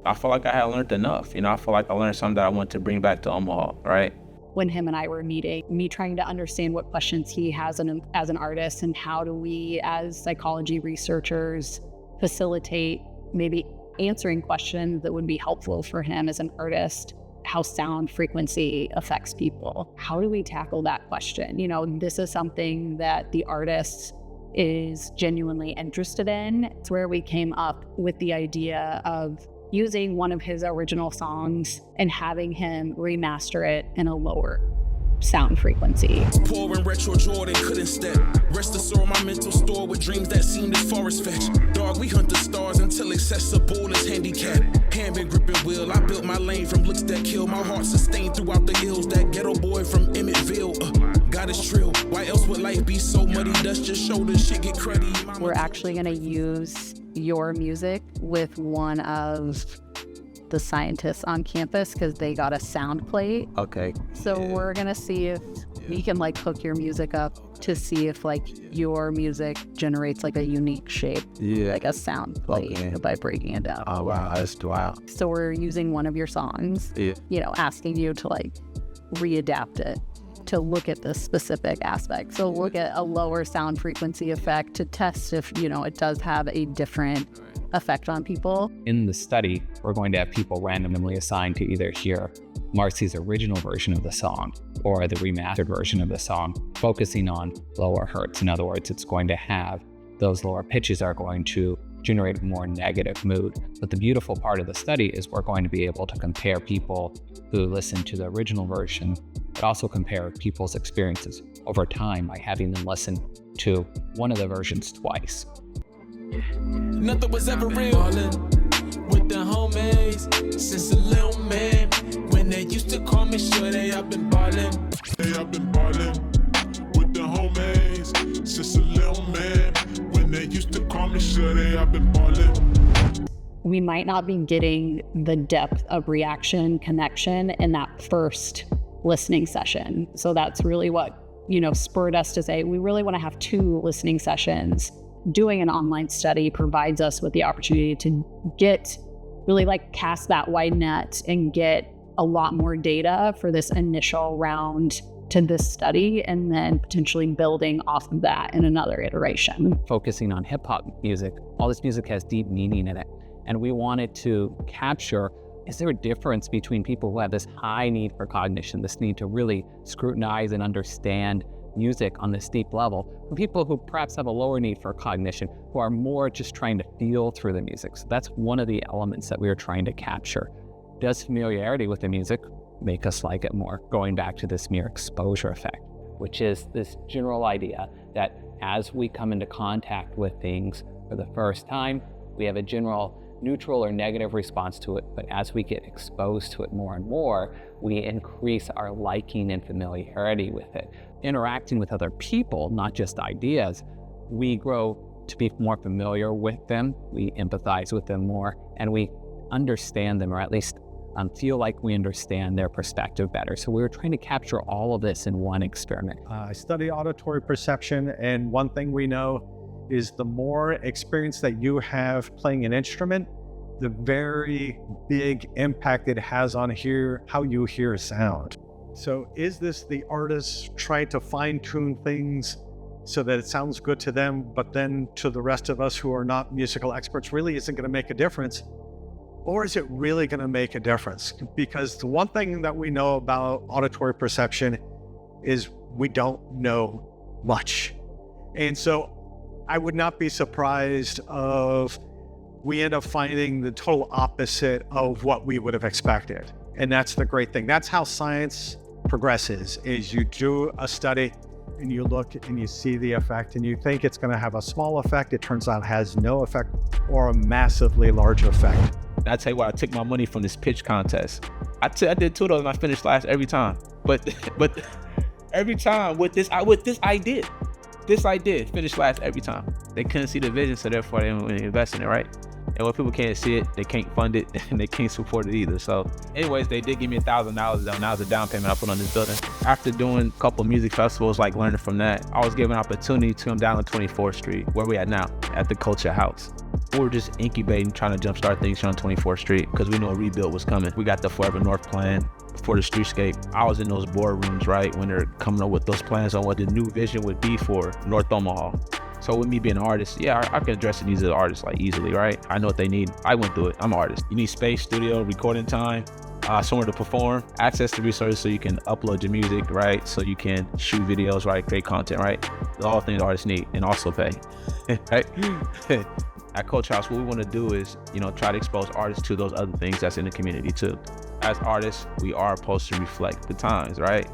I feel like I had learned enough, I feel like I learned something that I want to bring back to Omaha, right? When him and I were meeting, me trying to understand what questions he has as an artist and how do we as psychology researchers facilitate maybe answering questions that would be helpful for him as an artist, how sound frequency affects people. How do we tackle that question? This is something that the artist is genuinely interested in. It's where we came up with the idea of using one of his original songs and having him remaster it in a lower sound frequency. Poor and retro Jordan couldn't step. Rest assured my mental store with dreams that seemed as far as fetch. Dog, we hunt the stars until accessible is handicapped. Hand been gripping wheel. I built my lane from looks that kill. My heart sustained throughout the hills. That ghetto boy from Emmettville. God is trill. Why else would life be so muddy? Dust your shoulders, shit get cruddy. We're actually going to use your music with one of the scientists on campus because they got a sound plate. Okay. So we're gonna see if we can like hook your music up to see if like your music generates like a unique shape, like a sound plate by breaking it down. Oh wow, that's wild. So we're using one of your songs, you know, asking you to like readapt it to look at this specific aspect. So look at a lower sound frequency effect to test if, you know, it does have a different effect on people. In the study, we're going to have people randomly assigned to either hear Marcy's original version of the song or the remastered version of the song, focusing on lower hertz. In other words, it's going to have those lower pitches are going to generate a more negative mood. But the beautiful part of the study is we're going to be able to compare people who listen to the original version, but also compare people's experiences over time by having them listen to one of the versions twice. Nothing was ever real with the homies since a little man. When they used to call me shorty, I've been ballin'. Hey, I've been ballin' with the homies since a little man. When they used to call me shorty, I've been ballin'. We might not be getting the depth of reaction connection in that first listening session. So that's really what, you know, spurred us to say, we really want to have 2 listening sessions. Doing an online study provides us with the opportunity to get really like cast that wide net and get a lot more data for this initial round to this study, and then potentially building off of that in another iteration. Focusing on hip hop music, all this music has deep meaning in it. And we wanted to capture, is there a difference between people who have this high need for cognition, this need to really scrutinize and understand music on this deep level, from people who perhaps have a lower need for cognition, who are more just trying to feel through the music. So that's one of the elements that we were trying to capture. Does familiarity with the music make us like it more? Going back to this mere exposure effect, which is this general idea that as we come into contact with things for the first time, we have a general neutral or negative response to it, but as we get exposed to it more and more, we increase our liking and familiarity with it. Interacting with other people, not just ideas, we grow to be more familiar with them, we empathize with them more, and we understand them, or at least feel like we understand their perspective better. So we were trying to capture all of this in one experiment. I study auditory perception, and one thing we know is the more experience that you have playing an instrument, the very big impact it has on how you hear sound. So is this the artist trying to fine-tune things so that it sounds good to them, but then to the rest of us who are not musical experts really isn't going to make a difference? Or is it really going to make a difference? Because the one thing that we know about auditory perception is we don't know much. And so I would not be surprised if we end up finding the total opposite of what we would have expected. And that's the great thing. That's how science progresses, is you do a study and you look and you see the effect and you think it's going to have a small effect. It turns out it has no effect or a massively large effect. I tell you what, I took my money from this pitch contest. I did 2 of those and I finished last every time. But every time with this I did finish last every time. They couldn't see the vision, so therefore they didn't invest in it, right? And when people can't see it, they can't fund it, and they can't support it either. So anyways, they did give me $1,000 though. Now it's a down payment I put on this building. After doing a couple music festivals, like learning from that, I was given an opportunity to come down to 24th Street, where we at now, at the Culxr House. We were just incubating, trying to jumpstart things here on 24th Street, because we knew a rebuild was coming. We got the Forever North plan for the streetscape. I was in those boardrooms, right, when they're coming up with those plans on what the new vision would be for North Omaha. So with me being an artist, yeah, I can address the needs of the artists like easily, right? I know what they need. I went through it. I'm an artist. You need space, studio, recording time, somewhere to perform, access to resources so you can upload your music, right? So you can shoot videos, right? Create content, right? All things artists need, and also pay, right? At Culxr House, what we want to do is, try to expose artists to those other things that's in the community too. As artists, we are supposed to reflect the times, right?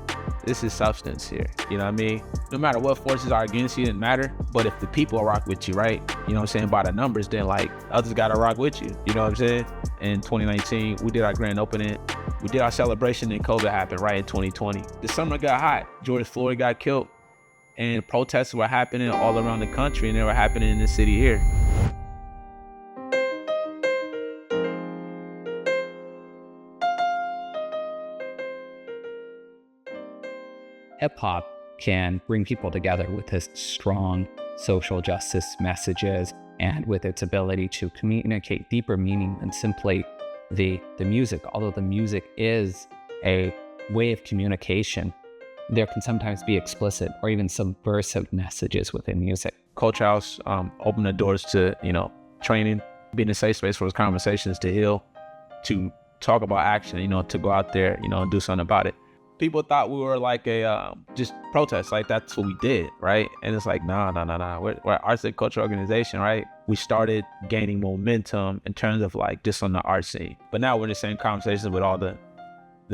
This is substance here, you know what I mean? No matter what forces are against you, it doesn't matter. But if the people rock with you, right? You know what I'm saying? By the numbers, then others gotta rock with you. You know what I'm saying? In 2019, we did our grand opening. We did our celebration and COVID happened right in 2020. The summer got hot. George Floyd got killed. And protests were happening all around the country, and they were happening in the city here. hip hop can bring people together with its strong social justice messages and with its ability to communicate deeper meaning than simply the music. Although the music is a way of communication, there can sometimes be explicit or even subversive messages within music. Culxr House opened the doors to, training, being a safe space for those conversations, to heal, to talk about action, to go out there, and do something about it. People thought we were like a just protest, like that's what we did, right? And it's like, nah. We're an arts and culture organization, right? We started gaining momentum in terms of like just on the art scene. But now we're in the same conversations with all the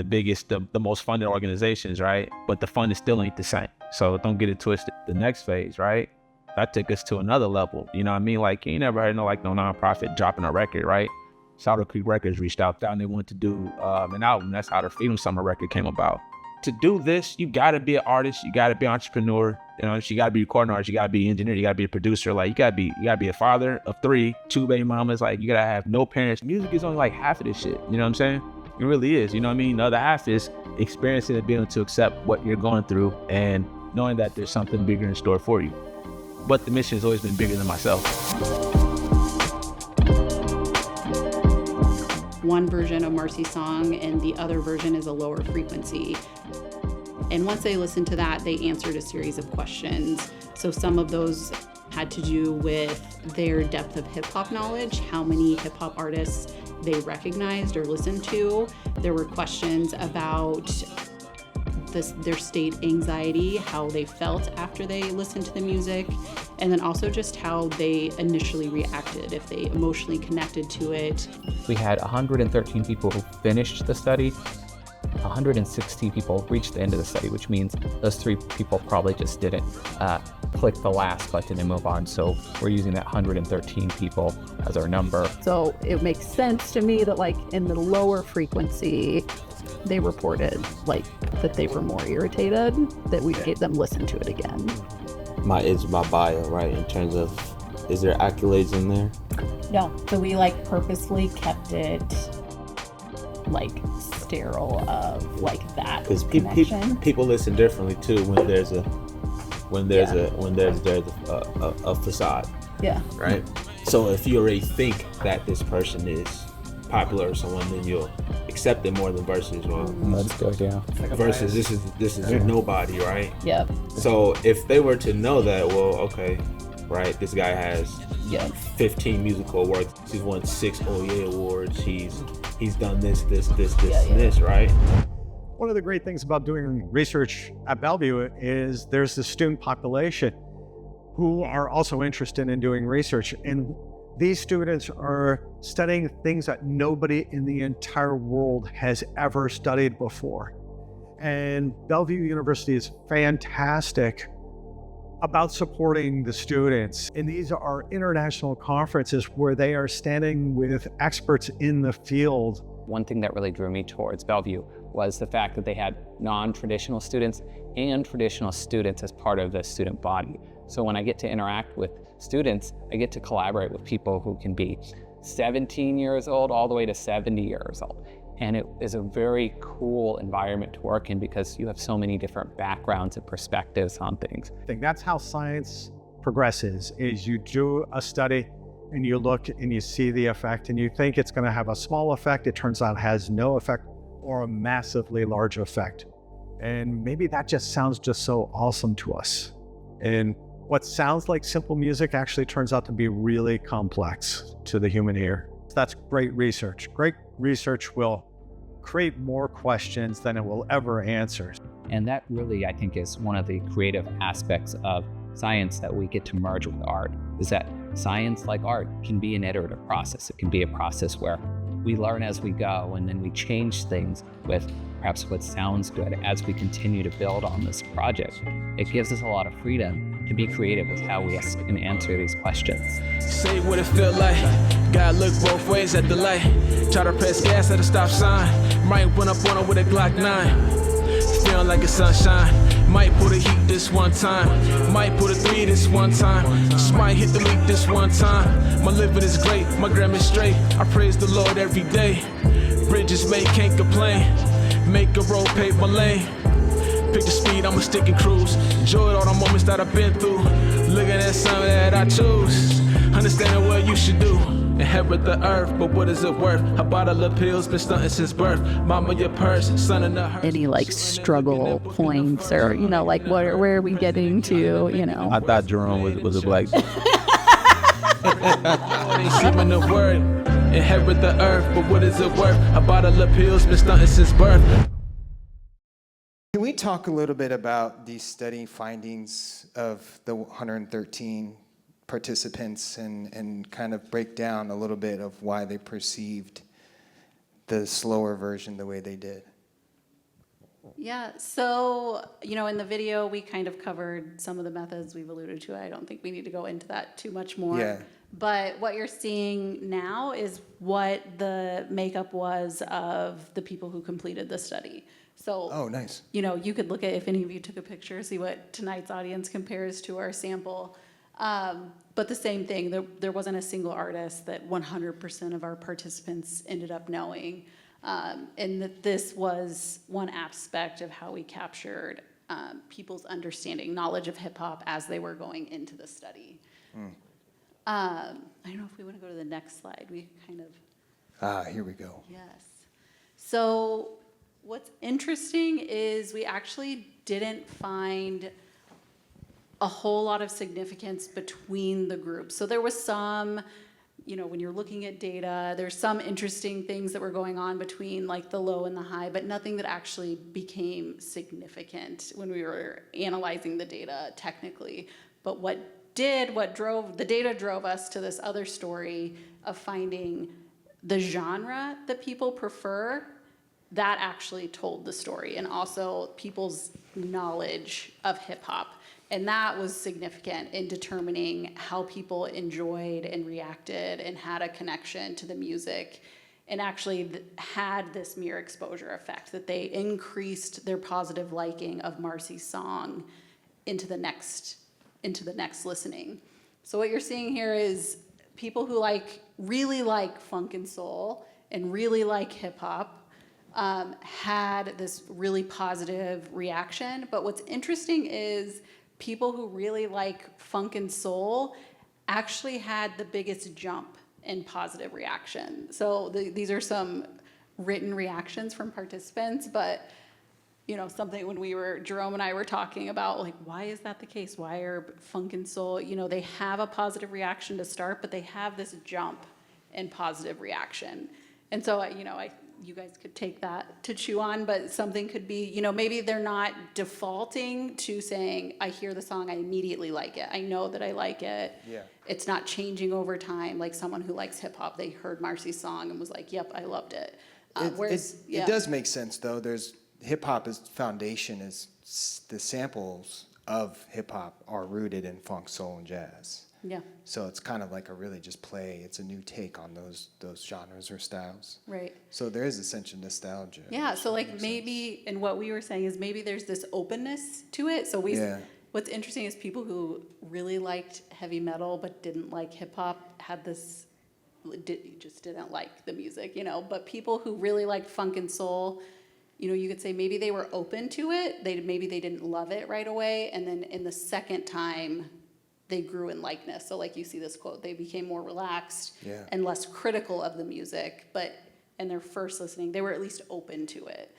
biggest, the most funded organizations, right? But the funding still ain't the same. So don't get it twisted. The next phase, right? That took us to another level. You know what I mean? Like you never heard no nonprofit dropping a record, right? Southern Creek Records reached out and they wanted to do an album. That's how the Freedom Summer record came about. To do this, you gotta be an artist, you gotta be an entrepreneur, you gotta be a recording artist, you gotta be an engineer, you gotta be a producer, like you gotta be a father of 3, 2 baby mamas, like you gotta have no parents. Music is only like half of this shit, you know what I'm saying? It really is, you know what I mean? The other half is experiencing and being able to accept what you're going through and knowing that there's something bigger in store for you. But the mission has always been bigger than myself. One version of Marcy's song and the other version is a lower frequency. And once they listened to that, they answered a series of questions. So some of those had to do with their depth of hip hop knowledge, how many hip hop artists they recognized or listened to. There were questions about their state anxiety, how they felt after they listened to the music, and then also just how they initially reacted, if they emotionally connected to it. We had 113 people who finished the study. 160 people reached the end of the study, which means those 3 people probably just didn't click the last button and move on. So we're using that 113 people as our number. So it makes sense to me that like in the lower frequency, they reported like that they were more irritated, that we made them listen to it again. It's my bio, right? In terms of, is there accolades in there? No, so we like purposely kept it like sterile of like that Because connection. people listen differently too when there's a facade. Yeah. Right. So if you already think that this person is popular or someone, then you'll accept it more than versus That's good, yeah. versus this is your nobody, right? Yeah. So if they were to know that, well, okay, right, this guy has 15 musical awards, he's won 6 OEA awards, he's done this, and this, right? One of the great things about doing research at Bellevue is there's the student population who are also interested in doing research. And these students are studying things that nobody in the entire world has ever studied before. And Bellevue University is fantastic about supporting the students. And these are international conferences where they are standing with experts in the field. One thing that really drew me towards Bellevue was the fact that they had non-traditional students and traditional students as part of the student body. So when I get to interact with students, I get to collaborate with people who can be 17 years old all the way to 70 years old. And it is a very cool environment to work in because you have so many different backgrounds and perspectives on things. I think that's how science progresses, is you do a study and you look and you see the effect and you think it's going to have a small effect. It turns out it has no effect or a massively large effect. And maybe that just sounds just so awesome to us. And what sounds like simple music actually turns out to be really complex to the human ear. That's great research. Great research will create more questions than it will ever answer. And that really, I think, is one of the creative aspects of science that we get to merge with art, is that science, like art, can be an iterative process. It can be a process where we learn as we go, and then we change things with perhaps what sounds good as we continue to build on this project. It gives us a lot of freedom to be creative with how we can answer these questions. Say what it felt like. Gotta look both ways at the light. Try to press gas at a stop sign. Might run up on her with a Glock 9. Feeling like it's sunshine. Might put a heat this one time. Might put a 3 this one time. Just might hit the leak this one time. My living is great, my gram is straight. I praise the Lord every day. Bridges made, can't complain. Make a road, pave my lane. Pick the speed, I'ma stick and cruise. Enjoy all the moments that I've been through. Looking at something that I choose. Understanding what you should do. Inherit the earth, but what is it worth? A bottle of pills, been stunting since birth. Mama, your purse, son in the hearse. Any like struggle points or, like where are we getting to, I thought Jerome was a black dude. Ain't seeming the word. Inherit the earth, but what is it worth? A bottle of pills, been stunting since birth. Can we talk a little bit about these study findings of the 113 participants and kind of break down a little bit of why they perceived the slower version the way they did? Yeah, so, in the video, we kind of covered some of the methods we've alluded to. I don't think we need to go into that too much more. Yeah. But what you're seeing now is what the makeup was of the people who completed the study. So, Oh, nice. You could look at, if any of you took a picture, see what tonight's audience compares to our sample. But the same thing, there wasn't a single artist that 100% of our participants ended up knowing. And that this was one aspect of how we captured people's understanding, knowledge of hip hop as they were going into the study. I don't know if we want to go to the next slide. We kind of... Here we go. Yes. So what's interesting is we actually didn't find a whole lot of significance between the groups. So there was some, when you're looking at data, there's some interesting things that were going on between like the low and the high, but nothing that actually became significant when we were analyzing the data technically. But the data drove us to this other story of finding the genre that people prefer. That actually told the story, and also people's knowledge of hip hop. And that was significant in determining how people enjoyed and reacted and had a connection to the music, and actually had this mere exposure effect, that they increased their positive liking of Marcy's song into the next listening. So what you're seeing here is people who really like funk and soul and really like hip hop had this really positive reaction. But what's interesting is people who really like funk and soul actually had the biggest jump in positive reaction. So these are some written reactions from participants, but something when Jerome and I were talking about, why is that the case? Why are funk and soul, they have a positive reaction to start, but they have this jump in positive reaction. And so, you guys could take that to chew on, but something could be, maybe they're not defaulting to saying, I hear the song, I immediately like it. I know that I like it. Yeah. It's not changing over time. Like someone who likes hip hop, they heard Marcy's song and was like, yep, I loved it. It does make sense though. Hip hop is foundation is the samples of hip hop are rooted in funk, soul, and jazz. Yeah. So it's kind of like a really just play. It's a new take on those genres or styles. Right. So there is essential nostalgia. Yeah. So maybe, and what we were saying is maybe there's this openness to it. So what's interesting is people who really liked heavy metal but didn't like hip hop had this, just didn't like the music, But people who really liked funk and soul, you could say maybe they were open to it. Maybe they didn't love it right away, and then in the second time, they grew in likeness. So you see this quote, they became more relaxed and less critical of the music, but in their first listening, they were at least open to it.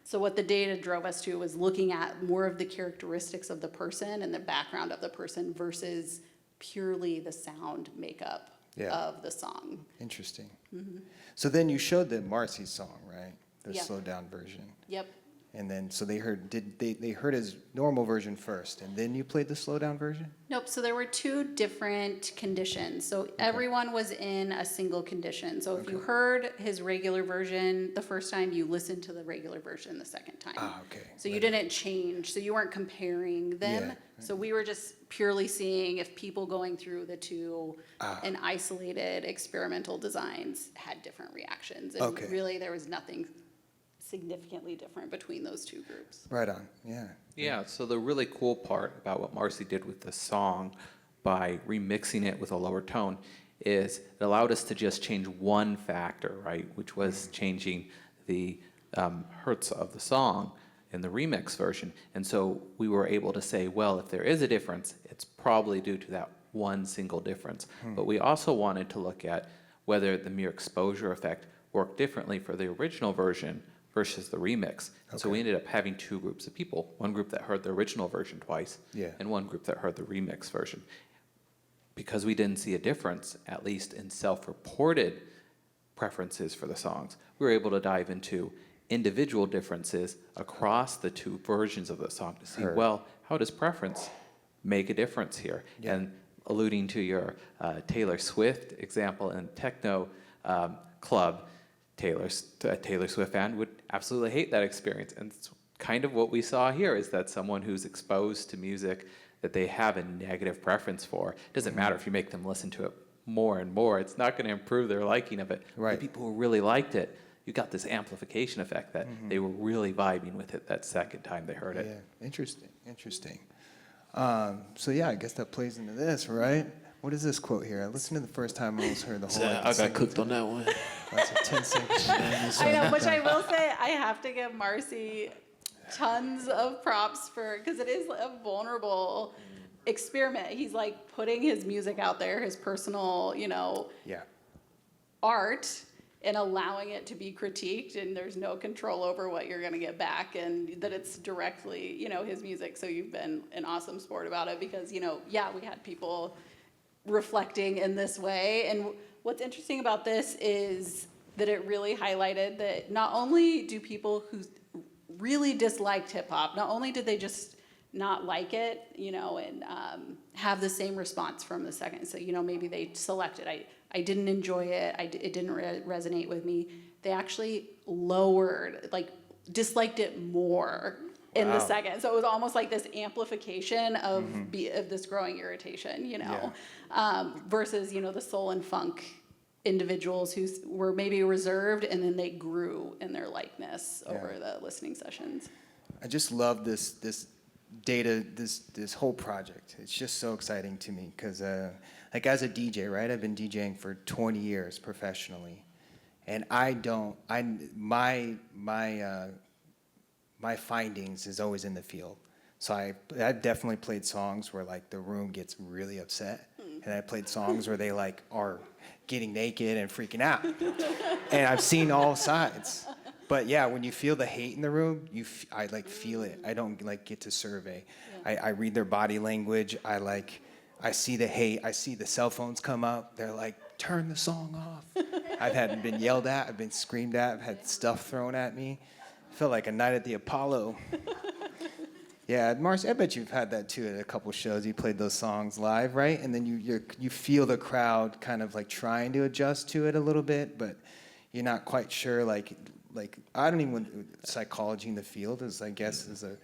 So what the data drove us to was looking at more of the characteristics of the person and the background of the person versus purely the sound makeup of the song. Interesting. Mm-hmm. So then you showed them Marcy's song, right? The Yep. slowed down version. Yep. And then, so they heard his normal version first, and then you played the slow down version? Nope, so there were two different conditions. So everyone was in a single condition. So if you heard his regular version the first time, you listened to the regular version the second time. Okay. So you didn't change, so you weren't comparing them. Yeah. So we were just purely seeing if people going through the two and isolated experimental designs had different reactions. And really there was nothing significantly different between those two groups. Right on, yeah. Yeah, so the really cool part about what Marcy did with the song by remixing it with a lower tone is it allowed us to just change one factor, right, which was changing the hertz of the song. in the remix version. And so we were able to say, well, if there is a difference, it's probably due to that one single difference. But we also wanted to look at whether the mere exposure effect worked differently for the original version versus the remix. And so we ended up having two groups of people, one group that heard the original version twice, and one group that heard the remix version. Because we didn't see a difference, at least in self-reported preferences for the songs, we were able to dive into individual differences across the two versions of the song to see, well, how does preference make a difference here? And alluding to your Taylor Swift example in Techno Club, a Taylor Swift fan would absolutely hate that experience. And it's kind of what we saw here, is that someone who's exposed to music that they have a negative preference for, it doesn't matter if you make them listen to it more and more, it's not going to improve their liking of it. The people who really liked it, you got this amplification effect that they were really vibing with it that second time they heard it. Yeah, interesting. So yeah, I guess that plays into this, right? What is this quote here? I listened to the first time, I almost heard the whole. I got cooked on that one. That's a 10-second. I know, which I will say, I have to give Marcy tons of props because it is a vulnerable experiment. He's like putting his music out there, his personal, art, and allowing it to be critiqued, and there's no control over what you're going to get back, and that it's directly, his music. So you've been an awesome sport about it because, we had people reflecting in this way. And what's interesting about this is that it really highlighted that not only do people who really disliked hip hop, not only did they just not like it, and have the same response from the second. So, maybe they selected, I didn't enjoy it, it didn't resonate with me. They actually disliked it more in the second. So it was almost like this amplification of this growing irritation, versus, the soul and funk individuals who were maybe reserved, and then they grew in their likeness over the listening sessions. I just love this data, this whole project. It's just so exciting to me because, as a DJ, right? I've been DJing for 20 years professionally, and my findings is always in the field. So I've definitely played songs where the room gets really upset, and I played songs where they are getting naked and freaking out, and I've seen all sides. But yeah, when you feel the hate in the room, I feel it. I don't get to survey. I read their body language. I see the hate. I see the cell phones come up. They're like, turn the song off. I've been yelled at. I've been screamed at. I've had stuff thrown at me. I felt like a night at the Apollo. Yeah, Marcy, I bet you've had that too at a couple shows. You played those songs live, right? And then you feel the crowd kind of trying to adjust to it a little bit, but you're not quite sure. I don't even psychology in the field is a.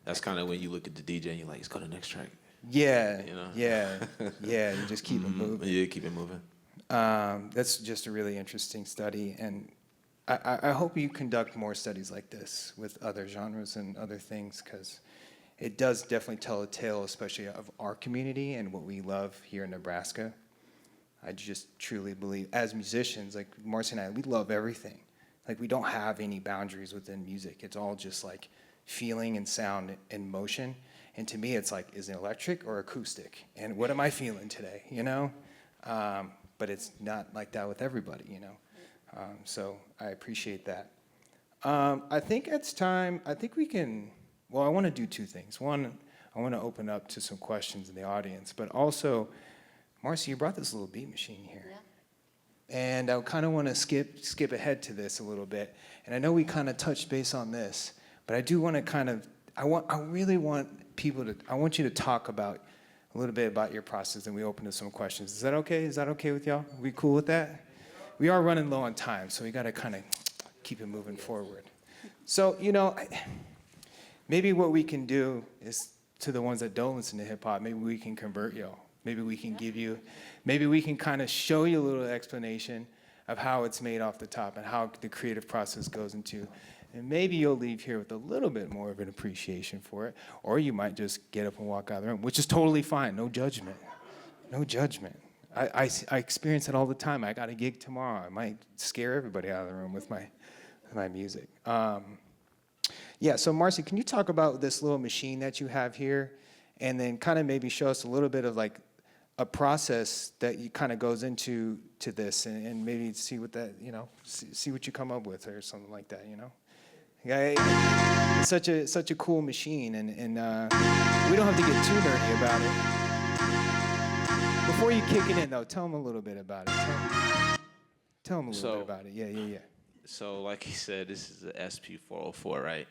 That's kind of when you look at the DJ and you're like, let's go to the next track. Yeah, yeah. You just keep it moving. Yeah, keep it moving. That's just a really interesting study, and I hope you conduct more studies like this with other genres and other things, because it does definitely tell a tale, especially of our community and what we love here in Nebraska. I just truly believe, as musicians, Marcy and I, we love everything. We don't have any boundaries within music. It's all just feeling and sound and motion. And to me, it's is it electric or acoustic? And what am I feeling today, But it's not like that with everybody, So I appreciate that. I think it's time, we can, I want to do two things. One, I want to open up to some questions in the audience, but also, Marcy, you brought this little beat machine here. Yeah. And I kind of want to skip ahead to this a little bit. And I know we kind of touched base on this, but I do want to I really want people to, I want you to talk about a little bit about your process, and we open to some questions. Is that okay? Is that okay with y'all? We cool with that? We are running low on time, so we got to kind of keep it moving forward. So, maybe what we can do is, to the ones that don't listen to hip hop, maybe we can convert y'all. Maybe we can maybe we can kind of show you a little explanation of how it's made off the top and how the creative process goes into. And maybe you'll leave here with a little bit more of an appreciation for it, or you might just get up and walk out of the room, which is totally fine. No judgment. No judgment. I experience it all the time. I got a gig tomorrow. I might scare everybody out of the room with my music. Yeah, so Marcy, can you talk about this little machine that you have here, and then kind of maybe show us a little bit of like a process that you kind of goes into this, and maybe see what that, see what you come up with or something like that, Yeah, it's such a cool machine, and we don't have to get too nerdy about it. Before you kick it in, though, tell them a little bit about it. Tell them a little bit about it. Yeah. So, like he said, this is the SP404, right?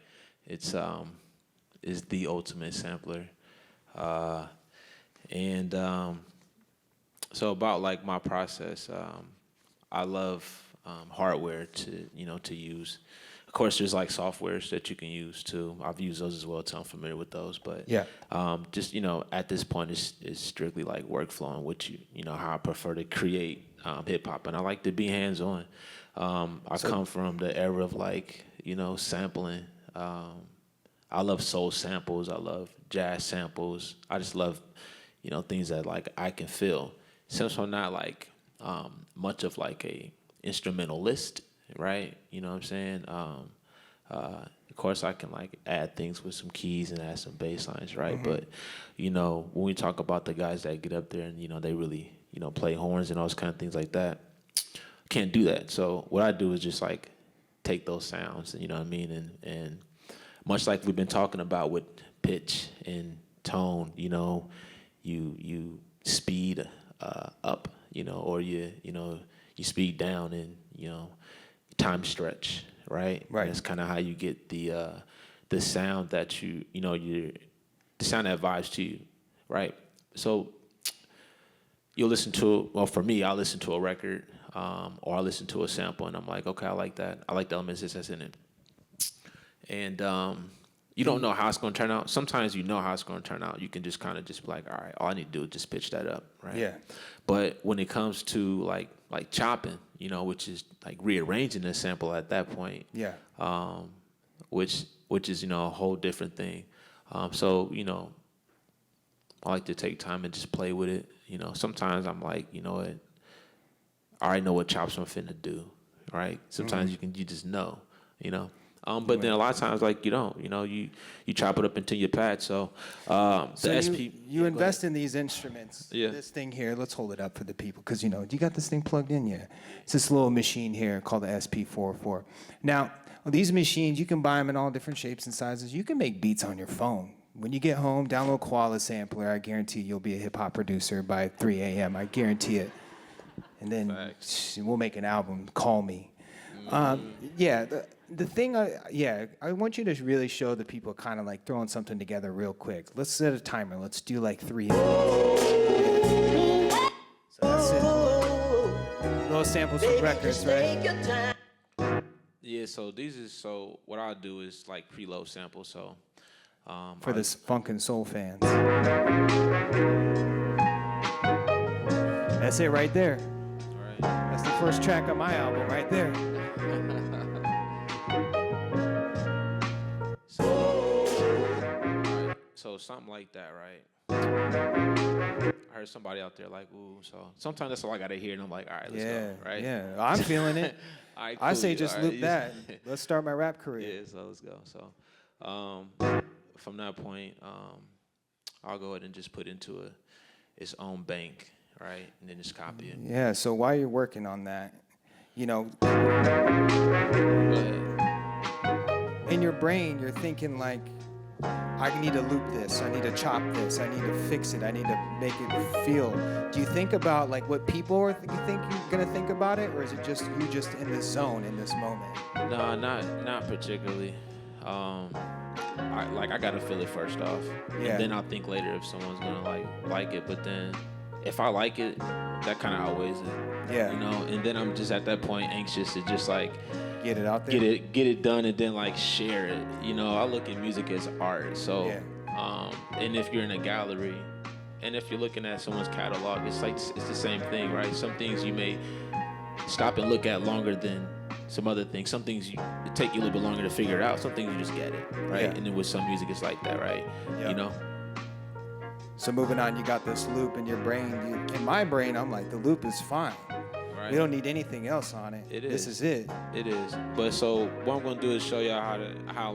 It's the ultimate sampler, and so about like my process, I love hardware to use. Of course, there's like softwares that you can use too. I've used those as well, so I'm familiar with those. But yeah, just at this point, it's strictly like workflow and what how I prefer to create hip hop, and I like to be hands on. I come from the era of like sampling. I love soul samples. I love jazz samples. I just love things that like I can feel. Since I'm not like much of like a instrumentalist, right? You know what I'm saying? Of course, I can like add things with some keys and add some bass lines, right? Mm-hmm. But when we talk about the guys that get up there and they really play horns and all those kind of things like that, can't do that. So what I do is just like take those sounds, you know what I mean, and much like we've been talking about with pitch and tone, you speed up, or you speed down and time stretch, right? Right. That's kind of how you get the sound that the sound that vibes to you, right? So you'll listen to, well, for me, I'll listen to a record or I'll listen to a sample and I'm like, okay, I like that. I like the elements that's in it. And you don't know how it's going to turn out. Sometimes you know how it's going to turn out. You can just kind of just be like, all right, all I need to do is just pitch that up, right? Yeah. But when it comes to like chopping, which is like rearranging the sample at that point, yeah, which is a whole different thing. So I like to take time and just play with it. Sometimes I'm like, I already know what chops I'm finna do, right? Sometimes you just know, but then a lot of times, like, you don't, you chop it up into your pad. So you invest in these instruments. Yeah. This thing here, let's hold it up for the people, because, you got this thing plugged in? Yeah. It's this little machine here called the SP404. Now, these machines, you can buy them in all different shapes and sizes. You can make beats on your phone. When you get home, download Koala Sampler. I guarantee you'll be a hip-hop producer by 3 a.m. I guarantee it. And then we'll make an album. Call me. The thing, I want you to really show the people kind of like throwing something together real quick. Let's set a timer. Let's do like 3 minutes. So that's it. Little samples from records, right? Yeah, so what I'll do is like preload samples. So for this funk and soul fans. That's it right there. All right. That's the first track on my album right there. So something like that, right? I heard somebody out there like, ooh, so sometimes that's all I gotta hear, and I'm like, all right, let's go, right? Yeah, I'm feeling it. All right, cool, I say just all loop right. that. Let's start my rap career. Yeah, so let's go. So from that point, I'll go ahead and just put into its own bank, right? And then just copy it. Yeah, so while you're working on that, Go ahead. in your brain, you're thinking like, I need to loop this, I need to chop this, I need to fix it, I need to make it feel. Do you think about like what people you think you're gonna think about it, or is it just you just in this zone in this moment? No, not particularly. I gotta feel it first off, Yeah. and then I'll think later if someone's gonna like it. But then if I like it, that kind of outweighs it. Yeah. And then I'm just at that point anxious to just like Get it out there. get it done, and then like share it. I look at music as art. So, and if you're in a gallery, and if you're looking at someone's catalog, it's the same thing, right? Some things you may stop and look at longer than some other things. Some things it take you a little bit longer to figure it out. Some things you just get it, right? Yeah. And then with some music, it's like that, right? Yep. So moving on, you got this loop in your brain. In my brain, I'm like, the loop is fine. Right. We don't need anything else on it. It is. This is it. It is. But so what I'm gonna do is show y'all how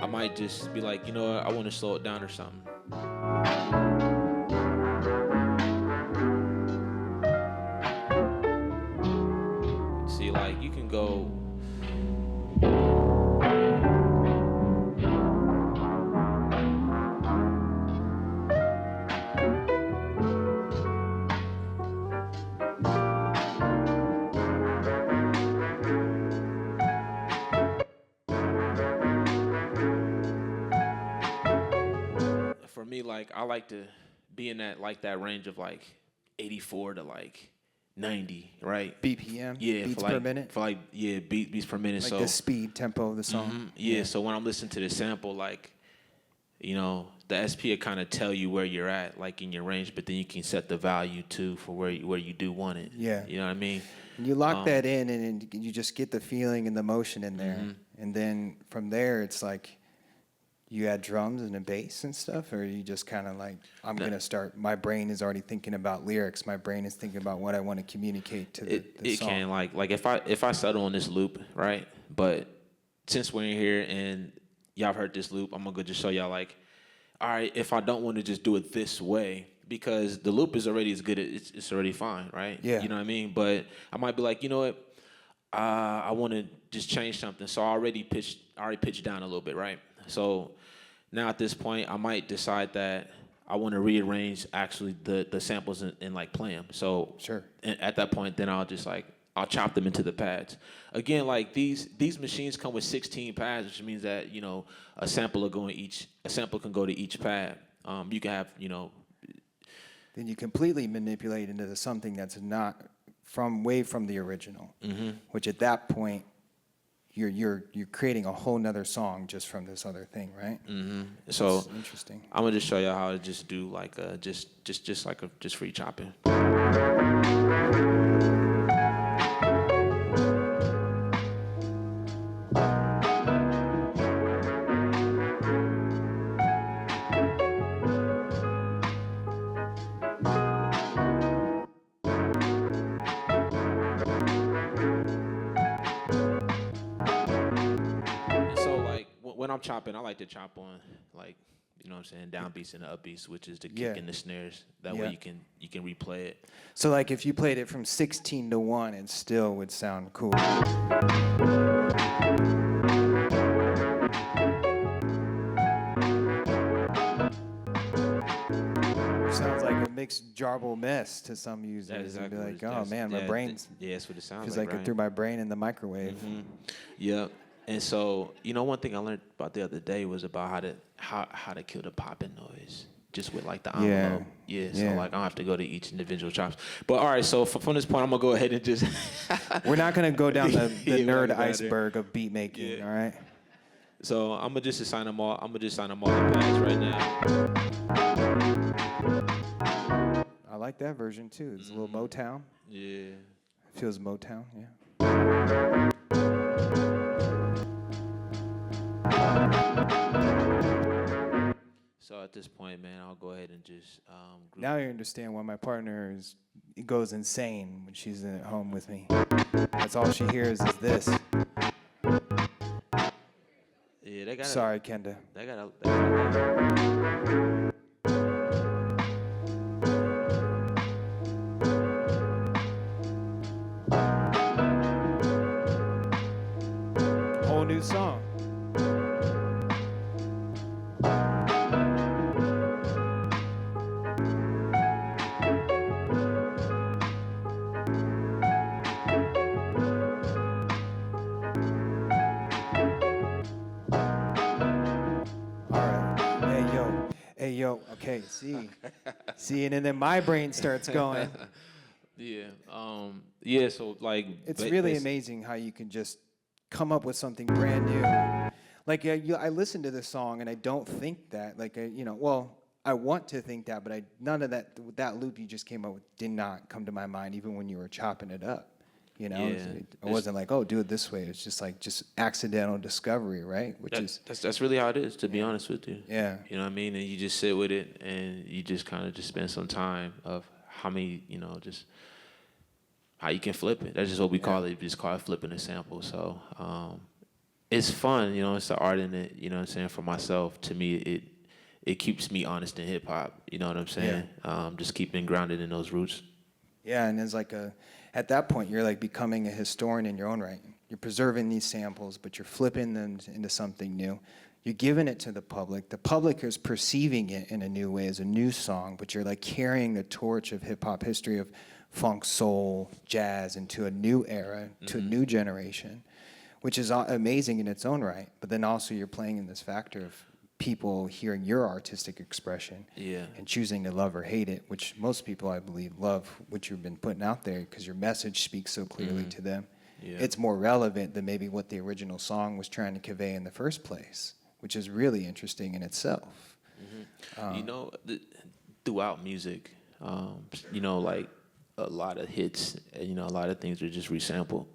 I might just be like, you know what, I want to slow it down or something. See, like, you can go. For me, like, I like to be in that range of like 84 to like 90, right? BPM? Yeah, Beats for like, per minute? For like, yeah, beats per minute. Like so the speed, tempo of the song? Yeah, so when I'm listening to the sample, like, you know, the SP will kind of tell you where you're at, like in your range, but then you can set the value too for where you do want it. Yeah. You know what I mean? And you lock that in, and you just get the feeling and the motion in there. Mm-hmm. And then from there, it's like you add drums and a bass and stuff, or you just kind of like, I'm going to start, my brain is already thinking about lyrics. My brain is thinking about what I want to communicate to the song. It can, like if I settle on this loop, right? But since we're in here and y'all have heard this loop, I'm going to go just show y'all, like, all right, if I don't want to just do it this way, because the loop is already as good as it's already fine, right? Yeah. You know what I mean? But I might be like, you know what? I want to just change something. So I already pitched down a little bit, right? So now at this point, I might decide that I want to rearrange actually the samples and like play them. So sure. At that point, then I'll chop them into the pads. Again, like these machines come with 16 pads, which means that, you know, a sample can go to each pad. You can have, you know. Then you completely manipulate into something that's not way from the original, which at that point, you're creating a whole nother song just from this other thing, right? So that's interesting. I'm gonna just show you how to just do like just free chopping. When I'm chopping, I like to chop on, like, you know what I'm saying, downbeats and the upbeats, which is the kick and the snares. That way you can replay it. So like if you played it from 16 to 1, it still would sound cool. Sounds like a mixed jarble mess to some users. Exactly. And be like, oh man, my brain's... Yeah, that's what it sounds feels like, like it threw my brain in the microwave. Yep. And so, you know, one thing I learned about the other day was about how to kill the popping noise, just with like the envelope. So like I don't have to go to each individual chops. But all right, so from this point, I'm gonna go ahead and just. We're not gonna go down the nerd iceberg of beat making. All right. So I'm gonna just assign them all. I'm gonna just assign them all the pads right now. I like that version too. It's a little Motown. Yeah. It feels Motown. Yeah. So at this point, man, I'll go ahead and just group. Now you understand why my partner goes insane when she's at home with me. That's all she hears is this. Yeah, they got. Sorry, Kenda. They got. Whole new song. Hey, yo, okay, see, and then my brain starts going. Yeah, so like... It's really amazing how you can just come up with something brand new. Like, I listen to this song and I don't think that, like, I want to think that, but none of that loop you just came up with did not come to my mind, even when you were chopping it up. You know, it wasn't like, oh, do it this way. It's just like accidental discovery, right? That's really how it is, to be honest with you. Yeah. You know what I mean? And you just sit with it, and you just kind of just spend some time of how many, just how you can flip it. That's just what we call it. We just call it flipping a sample. So it's fun, it's the art in it, what I'm saying, for myself. To me, it keeps me honest in hip hop, you know what I'm saying? Just keeping grounded in those roots. Yeah, and it's like at that point, you're like becoming a historian in your own right. You're preserving these samples, but you're flipping them into something new. You're giving it to the public. The public is perceiving it in a new way as a new song, but you're like carrying the torch of hip hop history of funk, soul, jazz into a new era, to a new generation, which is amazing in its own right. But then also you're playing in this factor of people hearing your artistic expression and choosing to love or hate it, which most people, I believe, love what you've been putting out there because your message speaks so clearly to them. Yeah. It's more relevant than maybe what the original song was trying to convey in the first place, which is really interesting in itself. Throughout music, like a lot of hits, a lot of things are just resampled.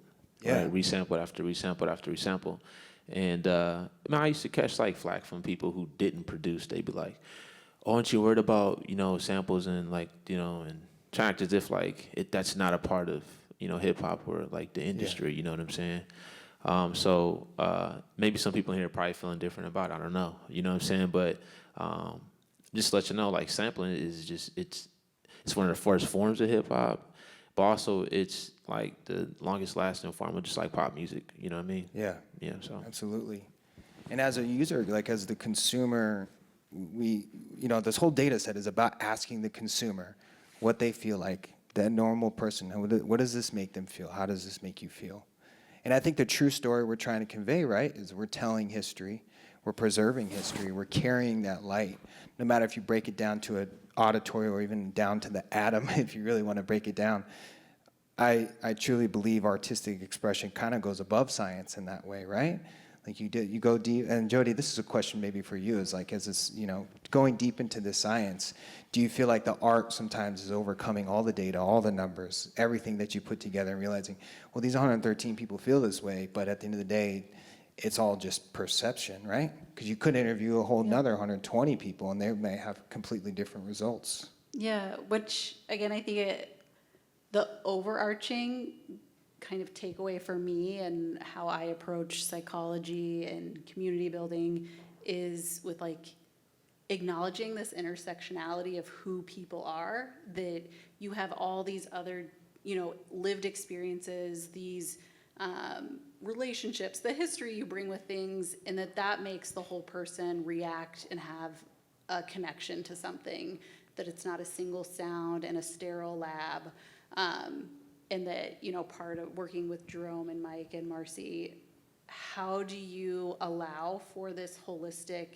Yeah. Right? Resampled after resampled after resample. And I used to catch like flack from people who didn't produce. They'd be like, "Oh, aren't you worried about samples and like and trying to as if like that's not a part of hip hop or like the industry." You know what I'm saying? So maybe some people here are probably feeling different about it. I don't know. You know what I'm saying? But just to let you know, like sampling is just it's one of the first forms of hip hop, but also it's like the longest lasting form of just like pop music. You know what I mean? Yeah. Yeah. So absolutely. And as a user, like as the consumer, this whole data set is about asking the consumer what they feel like, that normal person. What does this make them feel? How does this make you feel? And I think the true story we're trying to convey, right, is we're telling history, we're preserving history, we're carrying that light. No matter if you break it down to an auditory or even down to the atom, if you really want to break it down. I truly believe artistic expression kind of goes above science in that way, right? Like you go deep, and JoDee, this is a question maybe for you, is like, as this, going deep into the science, do you feel like the art sometimes is overcoming all the data, all the numbers, everything that you put together and realizing, well, these 113 people feel this way, but at the end of the day, it's all just perception, right? Because you could interview a whole another 120 people and they may have completely different results. Yeah, which again, I think the overarching kind of takeaway for me and how I approach psychology and community building is with like acknowledging this intersectionality of who people are, that you have all these other, lived experiences, these relationships, the history you bring with things, and that makes the whole person react and have a connection to something, that it's not a single sound in a sterile lab. And that, part of working with Jerome and Mike and Marcy, how do you allow for this holistic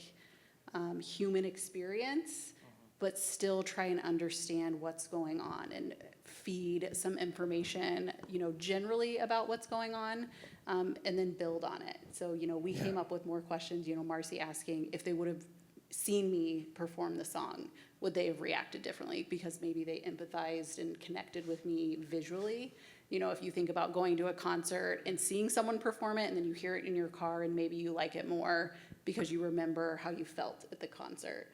human experience, but still try and understand what's going on and feed some information, generally about what's going on, and then build on it. So, we came up with more questions, Marcy asking if they would have seen me perform the song, would they have reacted differently because maybe they empathized and connected with me visually? If you think about going to a concert and seeing someone perform it and then you hear it in your car and maybe you like it more because you remember how you felt at the concert.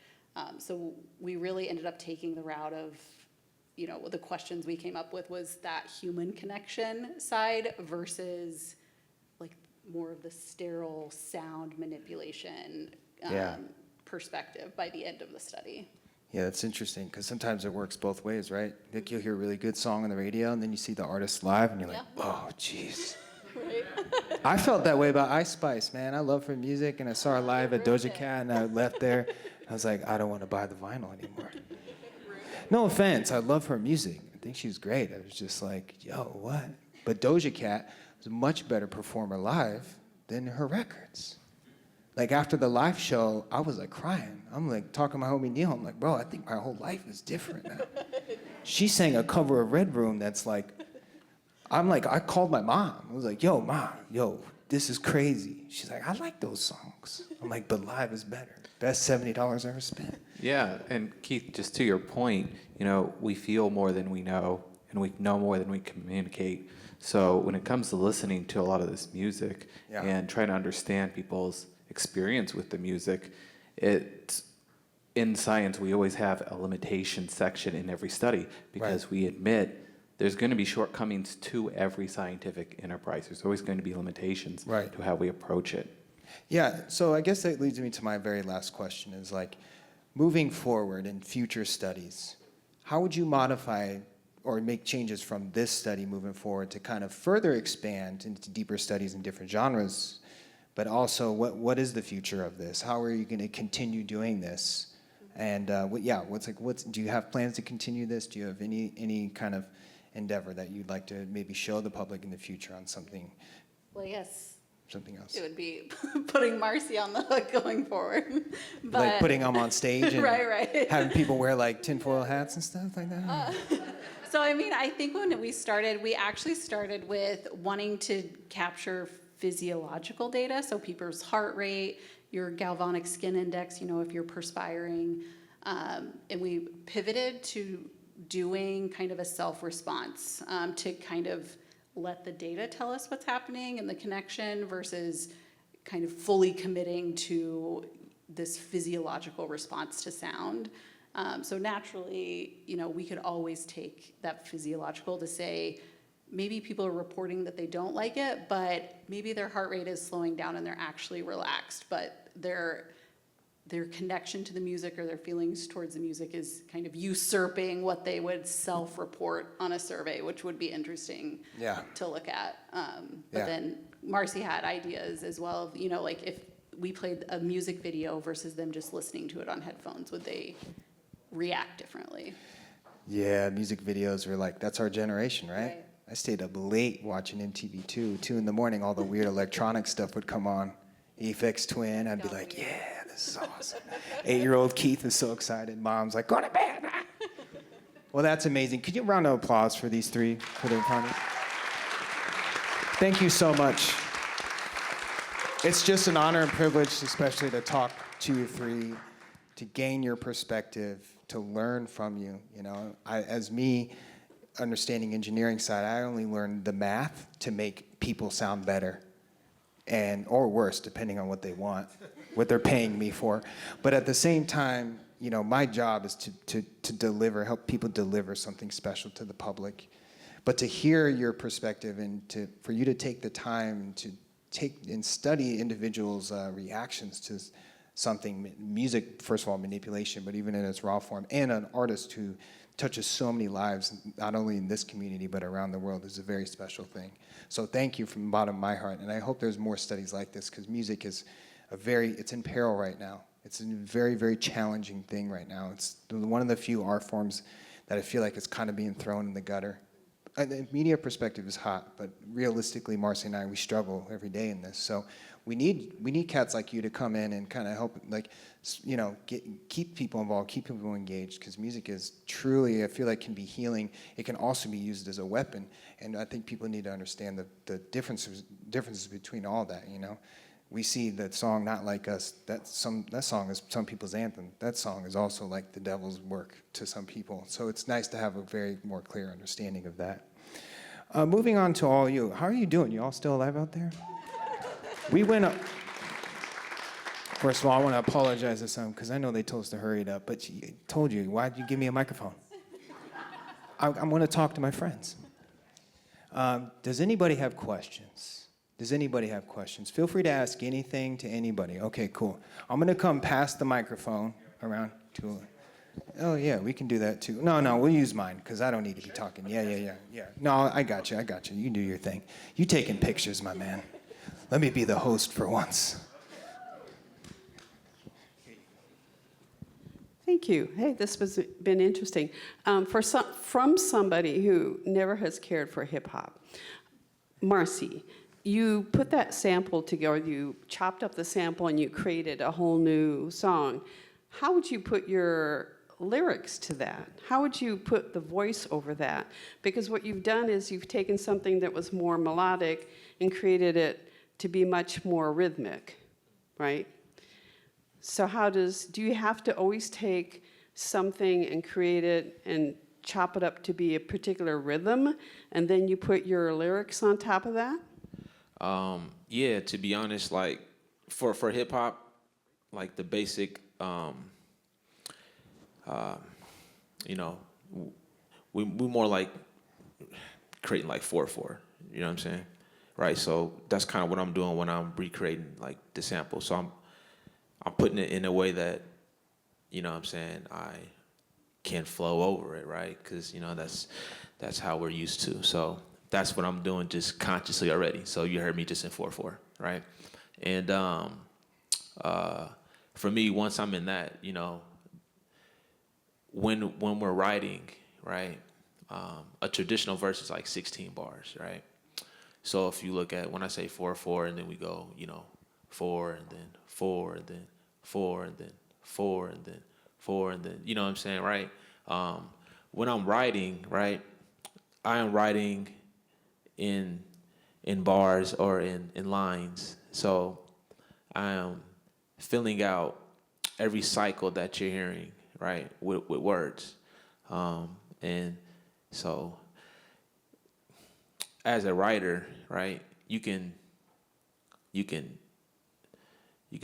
So we really ended up taking the route of, the questions we came up with was that human connection side versus like more of the sterile sound manipulation perspective by the end of the study. Yeah, that's interesting because sometimes it works both ways, right? Like you'll hear a really good song on the radio and then you see the artist live and you're like, oh, jeez. Right? I felt that way about Ice Spice, man. I love her music and I saw her live at Doja Cat and I left there. I was like, I don't want to buy the vinyl anymore. No offense, I love her music. I think she's great. I was just like, yo, what? But Doja Cat was a much better performer live than her records. Like after the live show, I was like crying. I'm like talking to my homie Neil. I'm like, bro, I think my whole life is different now. She sang a cover of Red Room that's like, I called my mom. I was like, yo, Mom, this is crazy. She's like, I like those songs. I'm like, but live is better. Best $70 I ever spent. Yeah, and Keith, just to your point, we feel more than we know, and we know more than we communicate. So when it comes to listening to a lot of this music and trying to understand people's experience with the music, in science we always have a limitation section in every study because we admit there's going to be shortcomings to every scientific enterprise. There's always going to be limitations Right. to how we approach it. Yeah, so I guess that leads me to my very last question is like, moving forward in future studies, how would you modify or make changes from this study moving forward to kind of further expand into deeper studies in different genres? But also, what is the future of this? How are you going to continue doing this? And do you have plans to continue this? Do you have any kind of endeavor that you'd like to maybe show the public in the future on something? Well, yes, Something else. it would be putting Marcy on the hook going forward. But Like putting them on stage and right. having people wear like tinfoil hats and stuff like that? So, I mean, I think when we actually started with wanting to capture physiological data, so people's heart rate, your galvanic skin index, if you're perspiring, and we pivoted to doing kind of a self-response to kind of let the data tell us what's happening and the connection versus kind of fully committing to this physiological response to sound. So naturally, we could always take that physiological to say, maybe people are reporting that they don't like it, but maybe their heart rate is slowing down and they're actually relaxed, but their connection to the music or their feelings towards the music is kind of usurping what they would self-report on a survey, which would be interesting to look at. But then Marcy had ideas as well of, like if we played a music video versus them just listening to it on headphones, would they react differently? Yeah, music videos are like, that's our generation, right? I stayed up late watching MTV2, 2 in the morning, all the weird electronic stuff would come on. Aphex Twin, I'd be like, yeah, this is awesome. 8-year-old Keith is so excited. Mom's like, go to bed. Well, that's amazing. Could you round of applause for these three for their party? Thank you so much. It's just an honor and privilege, especially to talk to you three, to gain your perspective, to learn from you. As me, understanding engineering side, I only learned the math to make people sound better. Or worse, depending on what they want, what they're paying me for. But at the same time, my job is to deliver, help people deliver something special to the public. But to hear your perspective and for you to take the time to take and study individuals' reactions to something, music, first of all, manipulation, but even in its raw form, and an artist who touches so many lives, not only in this community, but around the world, is a very special thing. So thank you from the bottom of my heart, and I hope there's more studies like this, because music is it's in peril right now. It's a very, very challenging thing right now. It's one of the few art forms that I feel like it's kind of being thrown in the gutter. The media perspective is hot, but realistically, Marcy and I, we struggle every day in this. So we need cats like you to come in and kind of help, keep people involved, keep people engaged, because music is truly, I feel like, can be healing. It can also be used as a weapon, and I think people need to understand the differences between all that. We see that song Not Like Us. That song is some people's anthem. That song is also like the devil's work to some people. So it's nice to have a very more clear understanding of that. Moving on to all you. How are you doing? You all still alive out there? We went up. First of all, I want to apologize to some because I know they told us to hurry it up. But she told you, why did you give me a microphone? I want to talk to my friends. Does anybody have questions? Feel free to ask anything to anybody. Okay, cool. I'm going to come past the microphone around to... Oh, yeah, we can do that, too. No, we'll use mine, because I don't need to be talking. Yeah. No, I got you. You can do your thing. You taking pictures, my man. Let me be the host for once. Thank you. Hey, this has been interesting. From somebody who never has cared for hip-hop, Marcy, you put that sample together, you chopped up the sample and you created a whole new song. How would you put your lyrics to that? How would you put the voice over that? Because what you've done is you've taken something that was more melodic and created it to be much more rhythmic, right? So do you have to always take something and create it and chop it up to be a particular rhythm, and then you put your lyrics on top of that? Yeah, to be honest, like for hip hop, like the basic, we more like creating like 4/4. You know what I'm saying? Right. So that's kind of what I'm doing when I'm recreating like the sample. So I'm putting it in a way that, you know what I'm saying, I can flow over it, right? Because, you know, that's how we're used to. So that's what I'm doing just consciously already. So you heard me just in 4/4, right? And for me, once I'm in that, you know, when we're writing, right, a traditional verse is like 16 bars, right? So if you look at when I say 4/4, and then we go, you know, 4 and then 4 and then 4 and then 4 and then 4 and then, you know what I'm saying, right? When I'm writing, right, I am writing in bars or in lines. So I am filling out every cycle that you're hearing, right, with words. And so as a writer, right, you can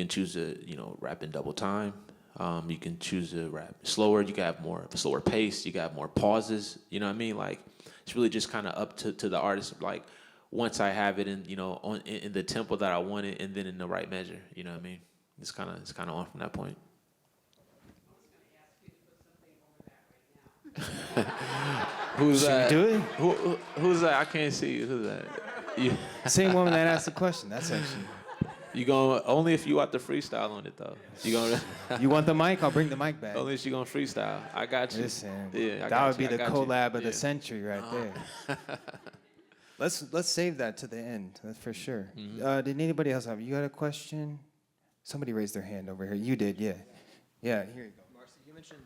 choose to, you know, rap in double time. You can choose to rap slower. You can have more of a slower pace. You can have more pauses. You know what I mean? Like, it's really just kind of up to the artist. Like, once I have it in, you know, in the tempo that I want it, and then in the right measure. You know what I mean? It's kind of on from that point. Who's that? Should we do it? Who's that? I can't see you. Who's that? You. Same woman that asked the question. That's actually. You gonna only if you want the freestyle on it though. You gonna. You want the mic? I'll bring the mic back. Only if you gonna freestyle. I got you. Listen, yeah, that would be the collab of the century right there. Let's save that to the end. That's for sure. Mm-hmm. Did anybody else have? You got a question? Somebody raised their hand over here. You did, yeah. Yeah, here you go. Marcy, you mentioned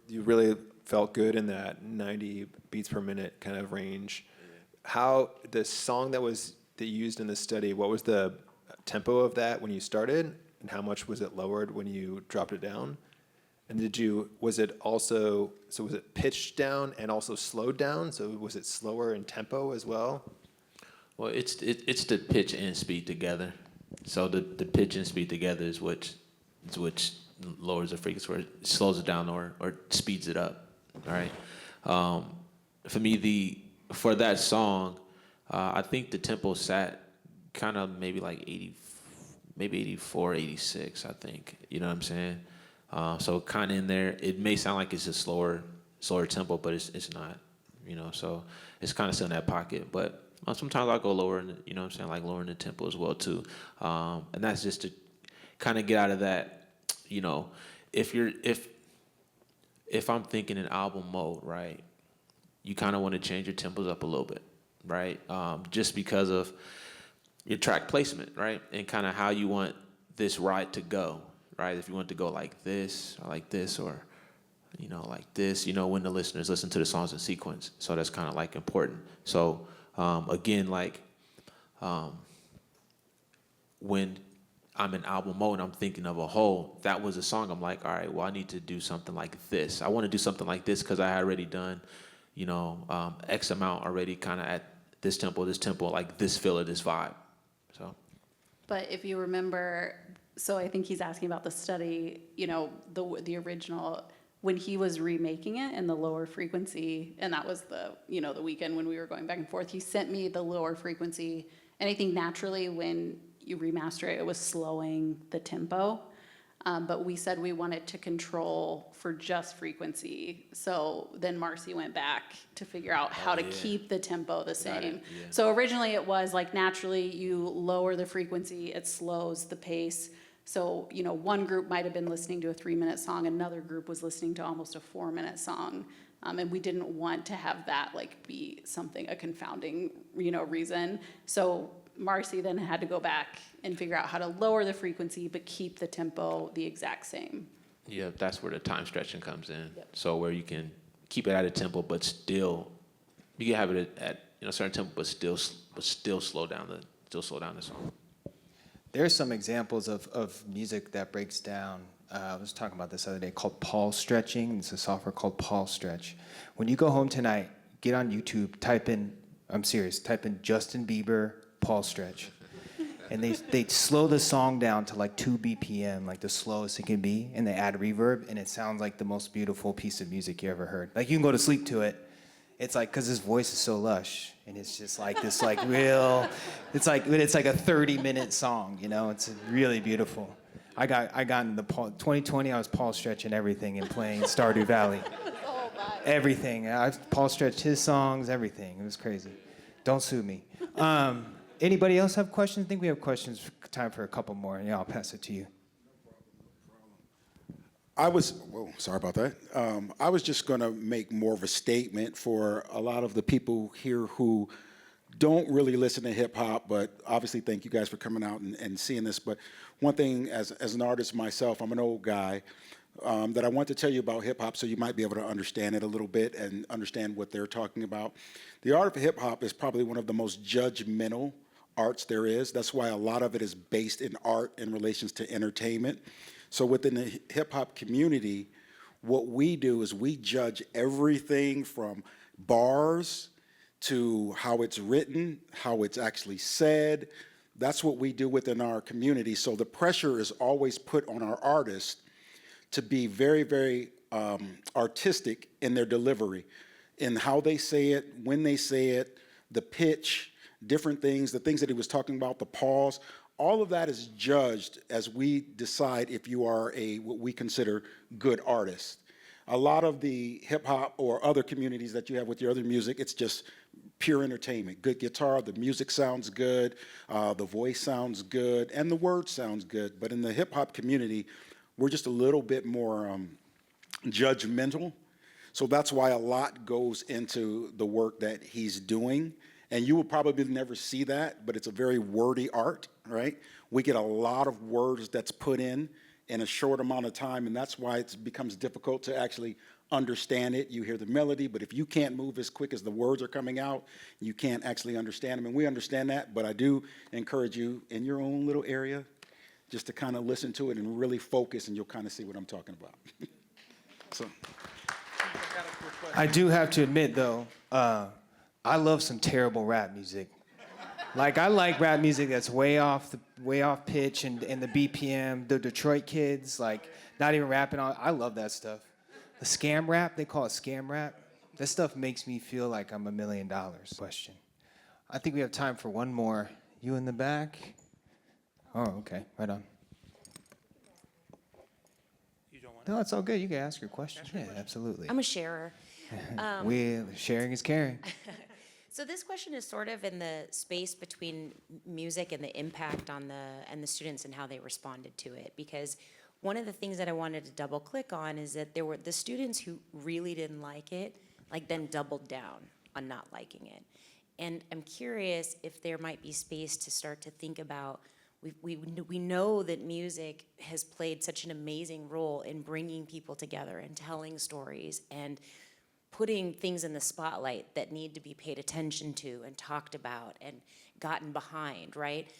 you really felt good in that 90 beats per minute kind of range. How the song that you used in the study, what was the tempo of that when you started, and how much was it lowered when you dropped it down? And was it pitched down and also slowed down? So was it slower in tempo as well? Well, it's the pitch and speed together. So the pitch and speed together is which lowers the frequency, or it slows it down or speeds it up. All right. For me, for that song, I think the tempo sat kind of maybe like 80, maybe 84, 86, I think. You know what I'm saying? So kind of in there. It may sound like it's a slower tempo, but it's not. You know, so it's kind of still in that pocket. But sometimes I'll go lower, you know what I'm saying, like lowering the tempo as well too. And that's just to kind of get out of that, you know, if I'm thinking in album mode, right, you kind of want to change your tempos up a little bit, right? Just because of your track placement, right? And kind of how you want this ride to go, right? If you want to go like this, or you know, like this, you know, when the listeners listen to the songs in sequence. So that's kind of like important. So again, like when I'm in album mode, I'm thinking of a whole, that was a song, I'm like, all right, well, I need to do something like this. I want to do something like this because I had already done, you know, X amount already kind of at this tempo, like this feel of this vibe. So. But if you remember, so I think he's asking about the study, you know, the original, when he was remaking it in the lower frequency, and that was the, you know, the weekend when we were going back and forth, he sent me the lower frequency, and I think naturally when you remaster it, it was slowing the tempo. But we said we wanted to control for just frequency. So then Marcy went back to figure out how to keep the tempo the same. Yeah. So originally it was like naturally you lower the frequency, it slows the pace. So, you know, one group might have been listening to a 3-minute song, another group was listening to almost a 4-minute song. And we didn't want to have that like be something, a confounding, you know, reason. So Marcy then had to go back and figure out how to lower the frequency but keep the tempo the exact same. Yeah, that's where the time stretching comes in. Yep. So where you can keep it at a tempo, but still, you can have it at a certain tempo, but still slow down the song. There's some examples of music that breaks down. I was talking about this the other day called pulse stretching. It's a software called Pulse Stretch. When you go home tonight, get on YouTube, type in Justin Bieber pulse stretch. And they slow the song down to like 2 BPM, like the slowest it can be, and they add reverb, and it sounds like the most beautiful piece of music you ever heard. Like you can go to sleep to it, It's like, because his voice is so lush, and it's just like this, like real. It's like a 30-minute song, you know. It's really beautiful. I got into the 2020. I was Paul stretching everything and playing Stardew Valley. Everything. Paul stretched his songs, everything. It was crazy. Don't sue me. Anybody else have questions? I think we have questions. Time for a couple more. Yeah, I'll pass it to you. Sorry about that. I was just going to make more of a statement for a lot of the people here who don't really listen to hip hop, but obviously thank you guys for coming out and seeing this. But one thing, as an artist myself, I'm an old guy, that I want to tell you about hip hop so you might be able to understand it a little bit and understand what they're talking about. The art of hip hop is probably one of the most judgmental arts there is. That's why a lot of it is based in art in relations to entertainment. So within the hip hop community, what we do is we judge everything from bars to how it's written, how it's actually said. That's what we do within our community. So the pressure is always put on our artists to be very, very artistic in their delivery, in how they say it, when they say it, the pitch, different things, the things that he was talking about, the pause. All of that is judged as we decide if you are what we consider good artist. A lot of the hip hop or other communities that you have with your other music, it's just pure entertainment. Good guitar, the music sounds good, the voice sounds good, and the word sounds good. But in the hip hop community, we're just a little bit more judgmental. So that's why a lot goes into the work that he's doing. And you will probably never see that, but it's a very wordy art, right? We get a lot of words that's put in a short amount of time, and that's why it becomes difficult to actually understand it. You hear the melody, but if you can't move as quick as the words are coming out, you can't actually understand them. And we understand that, but I do encourage you in your own little area just to kind of listen to it and really focus, and you'll kind of see what I'm talking about. So, I do have to admit, though, I love some terrible rap music. Like, I like rap music that's way off pitch and the BPM. The Detroit kids, like, not even rapping on. I love that stuff. The scam rap, they call it scam rap. That stuff makes me feel like I'm $1 million. Question. I think we have time for one more. You in the back? Oh, okay. Right on. You don't want? No, it's all good. You can ask your question. Yeah, absolutely. I'm a sharer. Sharing is caring. So this question is sort of in the space between music and the impact on the students and how they responded to it. Because one of the things that I wanted to double click on is that there were the students who really didn't like it, like then doubled down on not liking it. And I'm curious if there might be space to start to think about, we know that music has played such an amazing role in bringing people together and telling stories and putting things in the spotlight that need to be paid attention to and talked about and gotten behind, right?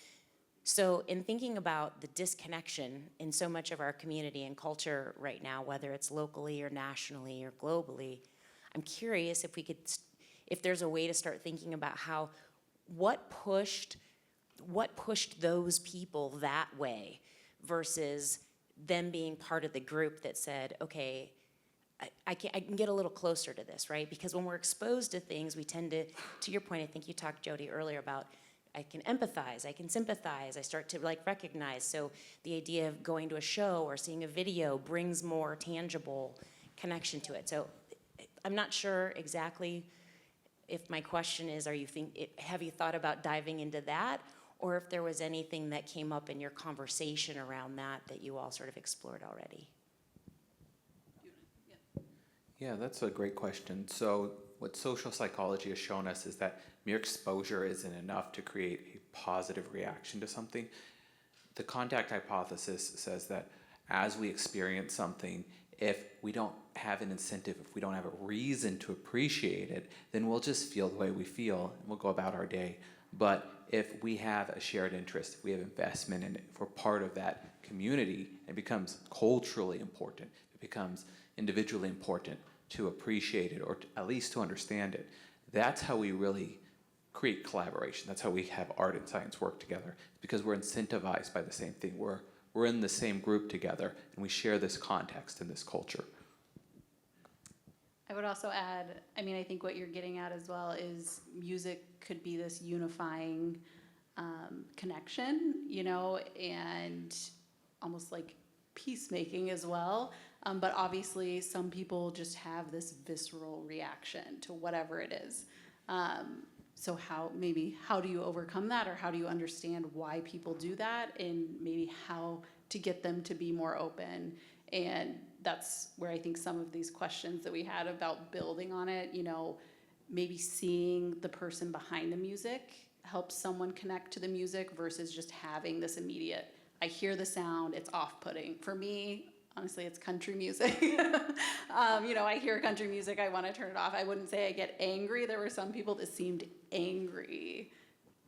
So in thinking about the disconnection in so much of our community and culture right now, whether it's locally or nationally or globally, I'm curious if there's a way to start thinking about what pushed those people that way versus them being part of the group that said, okay, I can get a little closer to this, right? Because when we're exposed to things, we tend to your point, I think you talked, JoDee, earlier about I can empathize, I can sympathize, I start to recognize. So the idea of going to a show or seeing a video brings more tangible connection to it. So I'm not sure exactly if my question is, have you thought about diving into that? Or if there was anything that came up in your conversation around that you all sort of explored already. Yeah, that's a great question. So what social psychology has shown us is that mere exposure isn't enough to create a positive reaction to something. The contact hypothesis says that as we experience something, if we don't have an incentive, if we don't have a reason to appreciate it, then we'll just feel the way we feel and we'll go about our day. But if we have a shared interest, if we have investment in it, if we're part of that community, it becomes culturally important. It becomes individually important to appreciate it or at least to understand it. That's how we really create collaboration. That's how we have art and science work together, because we're incentivized by the same thing. We're in the same group together and we share this context and this culture. I would also add, I mean, I think what you're getting at as well is music could be this unifying connection, you know, and almost like peacemaking as well. But obviously some people just have this visceral reaction to whatever it is. So how do you overcome that, or how do you understand why people do that, and maybe how to get them to be more open? And that's where I think some of these questions that we had about building on it, you know, maybe seeing the person behind the music helps someone connect to the music versus just having this immediate, I hear the sound, it's off-putting. For me, honestly, it's country music. You know, I hear country music, I want to turn it off. I wouldn't say I get angry. There were some people that seemed angry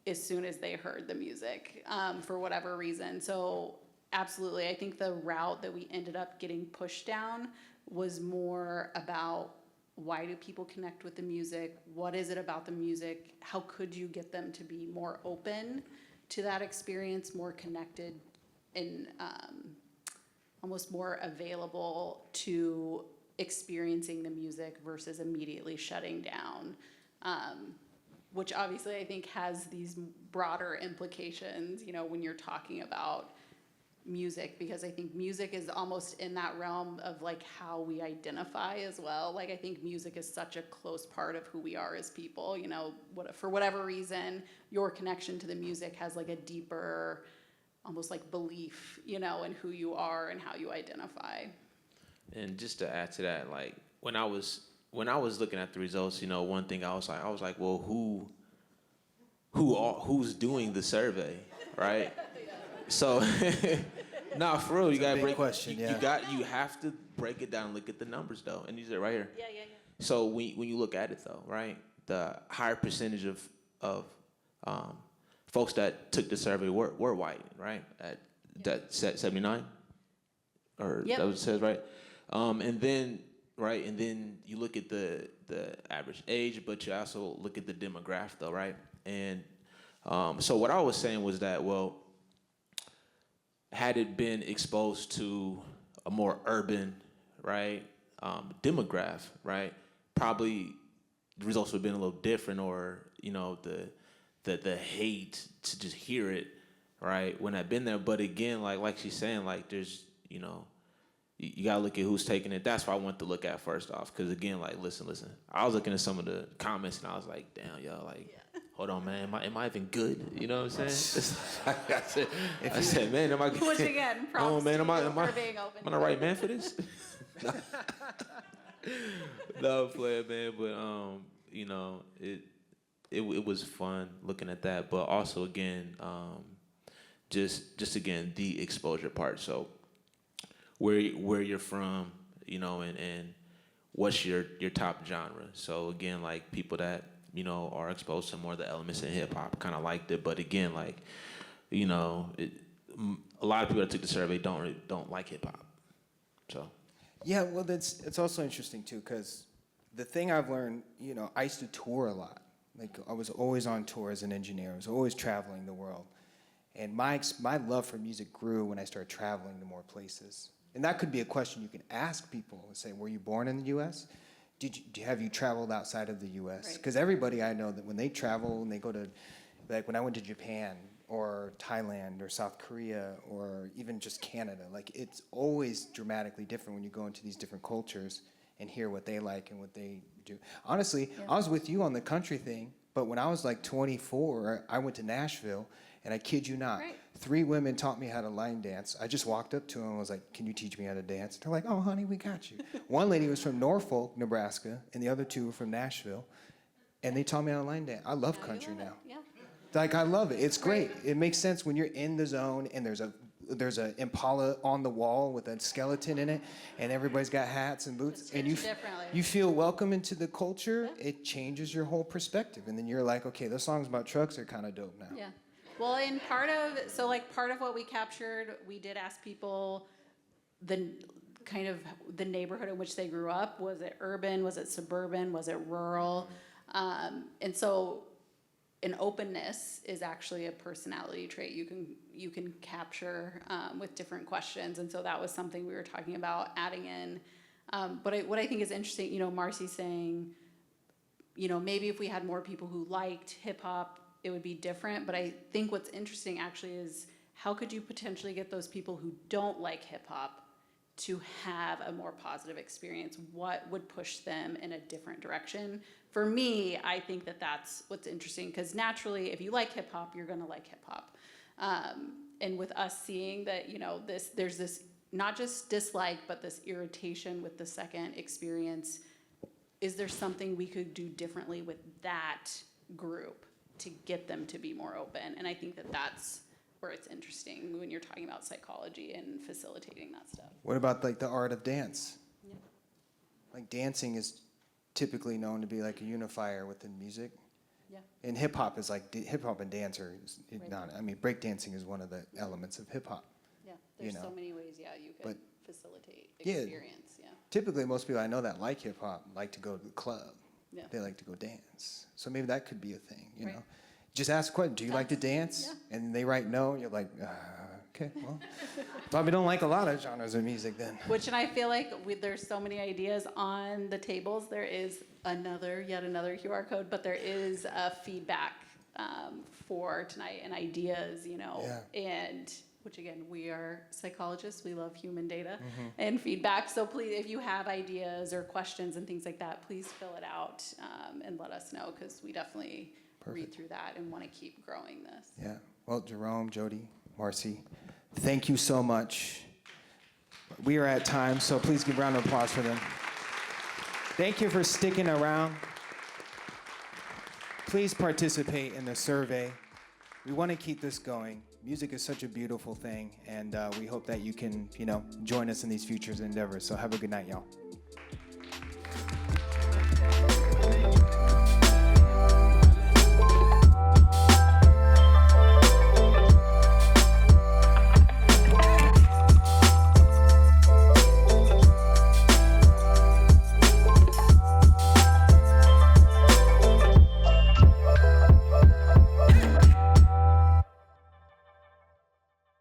as soon as they heard the music for whatever reason. So absolutely, I think the route that we ended up getting pushed down was more about, why do people connect with the music? What is it about the music? How could you get them to be more open to that experience, more connected, and almost more available to experiencing the music versus immediately shutting down, which obviously I think has these broader implications, you know, when you're talking about music, because I think music is almost in that realm of like how we identify as well. Like I think music is such a close part of who we are as people, you know, for whatever reason, your connection to the music has like a deeper, almost like belief, you know, in who you are and how you identify. And just to add to that, like when I was looking at the results, you know, one thing I was like, well, who's doing the survey, right? So, nah, for real, you gotta break. Question, yeah. You have to break it down and look at the numbers though, and these are right here. Yeah. So when you look at it though, right, the higher percentage of folks that took the survey were white, right? At that 79, or yep. That what it says, right? And then you look at the average age, but you also look at the demographic though, right? And so what I was saying was that, well, had it been exposed to a more urban, right, demographic, right, probably the results would have been a little different, or, you know, the hate to just hear it, right, when I've been there. But again, like she's saying, like there's, you know, you gotta look at who's taking it. That's what I want to look at first off, because again, like listen, I was looking at some of the comments and I was like, damn, yo, like, hold on, man, am I even good? You know what I'm saying? I said, man, am I good? Which again, props man, am I for being open. am I the right man for this? No, play, man, but you know, it was fun looking at that, but also again, just again the exposure part. So where you're from, you know, and what's your top genre. So again, like people that, you know, are exposed to more of the elements in hip hop kind of liked it, but again, like, you know, a lot of people that took the survey don't like hip hop. So yeah, well, it's also interesting too, because the thing I've learned, you know, I used to tour a lot. Like I was always on tour as an engineer. I was always traveling the world, and my love for music grew when I started traveling to more places. And that could be a question you can ask people and say, were you born in the U.S.? Have you traveled outside of the U.S.? Because everybody I know that when they travel and they go to, like when I went to Japan or Thailand or South Korea or even just Canada, like it's always dramatically different when you go into these different cultures and hear what they like and what they do. Honestly, I was with you on the country thing, but when I was like 24, I went to Nashville, and I kid you not, 3 women taught me how to line dance. I just walked up to them and was like, can you teach me how to dance? They're like, oh, honey, we got you. One lady was from Norfolk, Nebraska, and the other 2 were from Nashville, and they taught me how to line dance. I love country now. Yeah. Like, I love it. It's great. It makes sense when you're in the zone and there's a Impala on the wall with a skeleton in it, and everybody's got hats and boots, and you feel welcome into the culture. It changes your whole perspective, and then you're like, okay, those songs about trucks are kind of dope now. Yeah. Well, in part of what we captured, we did ask people the neighborhood in which they grew up. Was it urban? Was it suburban? Was it rural? And so an openness is actually a personality trait you can capture with different questions. And so that was something we were talking about adding in But what I think is interesting, you know, Marcy's saying, you know, maybe if we had more people who liked hip hop, it would be different. But I think what's interesting actually is how could you potentially get those people who don't like hip hop to have a more positive experience? What would push them in a different direction? For me, I think that that's what's interesting, because naturally, if you like hip hop, you're gonna like hip hop. And with us seeing that, you know, there's this not just dislike, but this irritation with the second experience, is there something we could do differently with that group to get them to be more open? And I think that that's where it's interesting when you're talking about psychology and facilitating that stuff. What about like the art of dance? Yeah. Like dancing is typically known to be like a unifier within music. Yeah. And hip hop is like hip hop and dance are not. I mean, break dancing is one of the elements of hip hop. Yeah. There's so many ways. Yeah, you could facilitate experience. Yeah. Typically, most people I know that like hip hop like to go to the club. Yeah. They like to go dance. So maybe that could be a thing. You know. Just ask a question, do you like to dance? Yeah. And they write no, you're like, okay, well, probably don't like a lot of genres of music then. Which, and I feel like there's so many ideas on the tables. There is yet another QR code, but there is a feedback for tonight and ideas, you know, and which again, we are psychologists, we love human data and feedback. So please, if you have ideas or questions and things like that, please fill it out and let us know, because we definitely read through that and want to keep growing this. Yeah. Well, Jerome, JoDee, Marcy, thank you so much. We are at time, so please give a round of applause for them. Thank you for sticking around. Please participate in the survey. We want to keep this going. Music is such a beautiful thing, and we hope that you can, you know, join us in these future endeavors. So have a good night, y'all.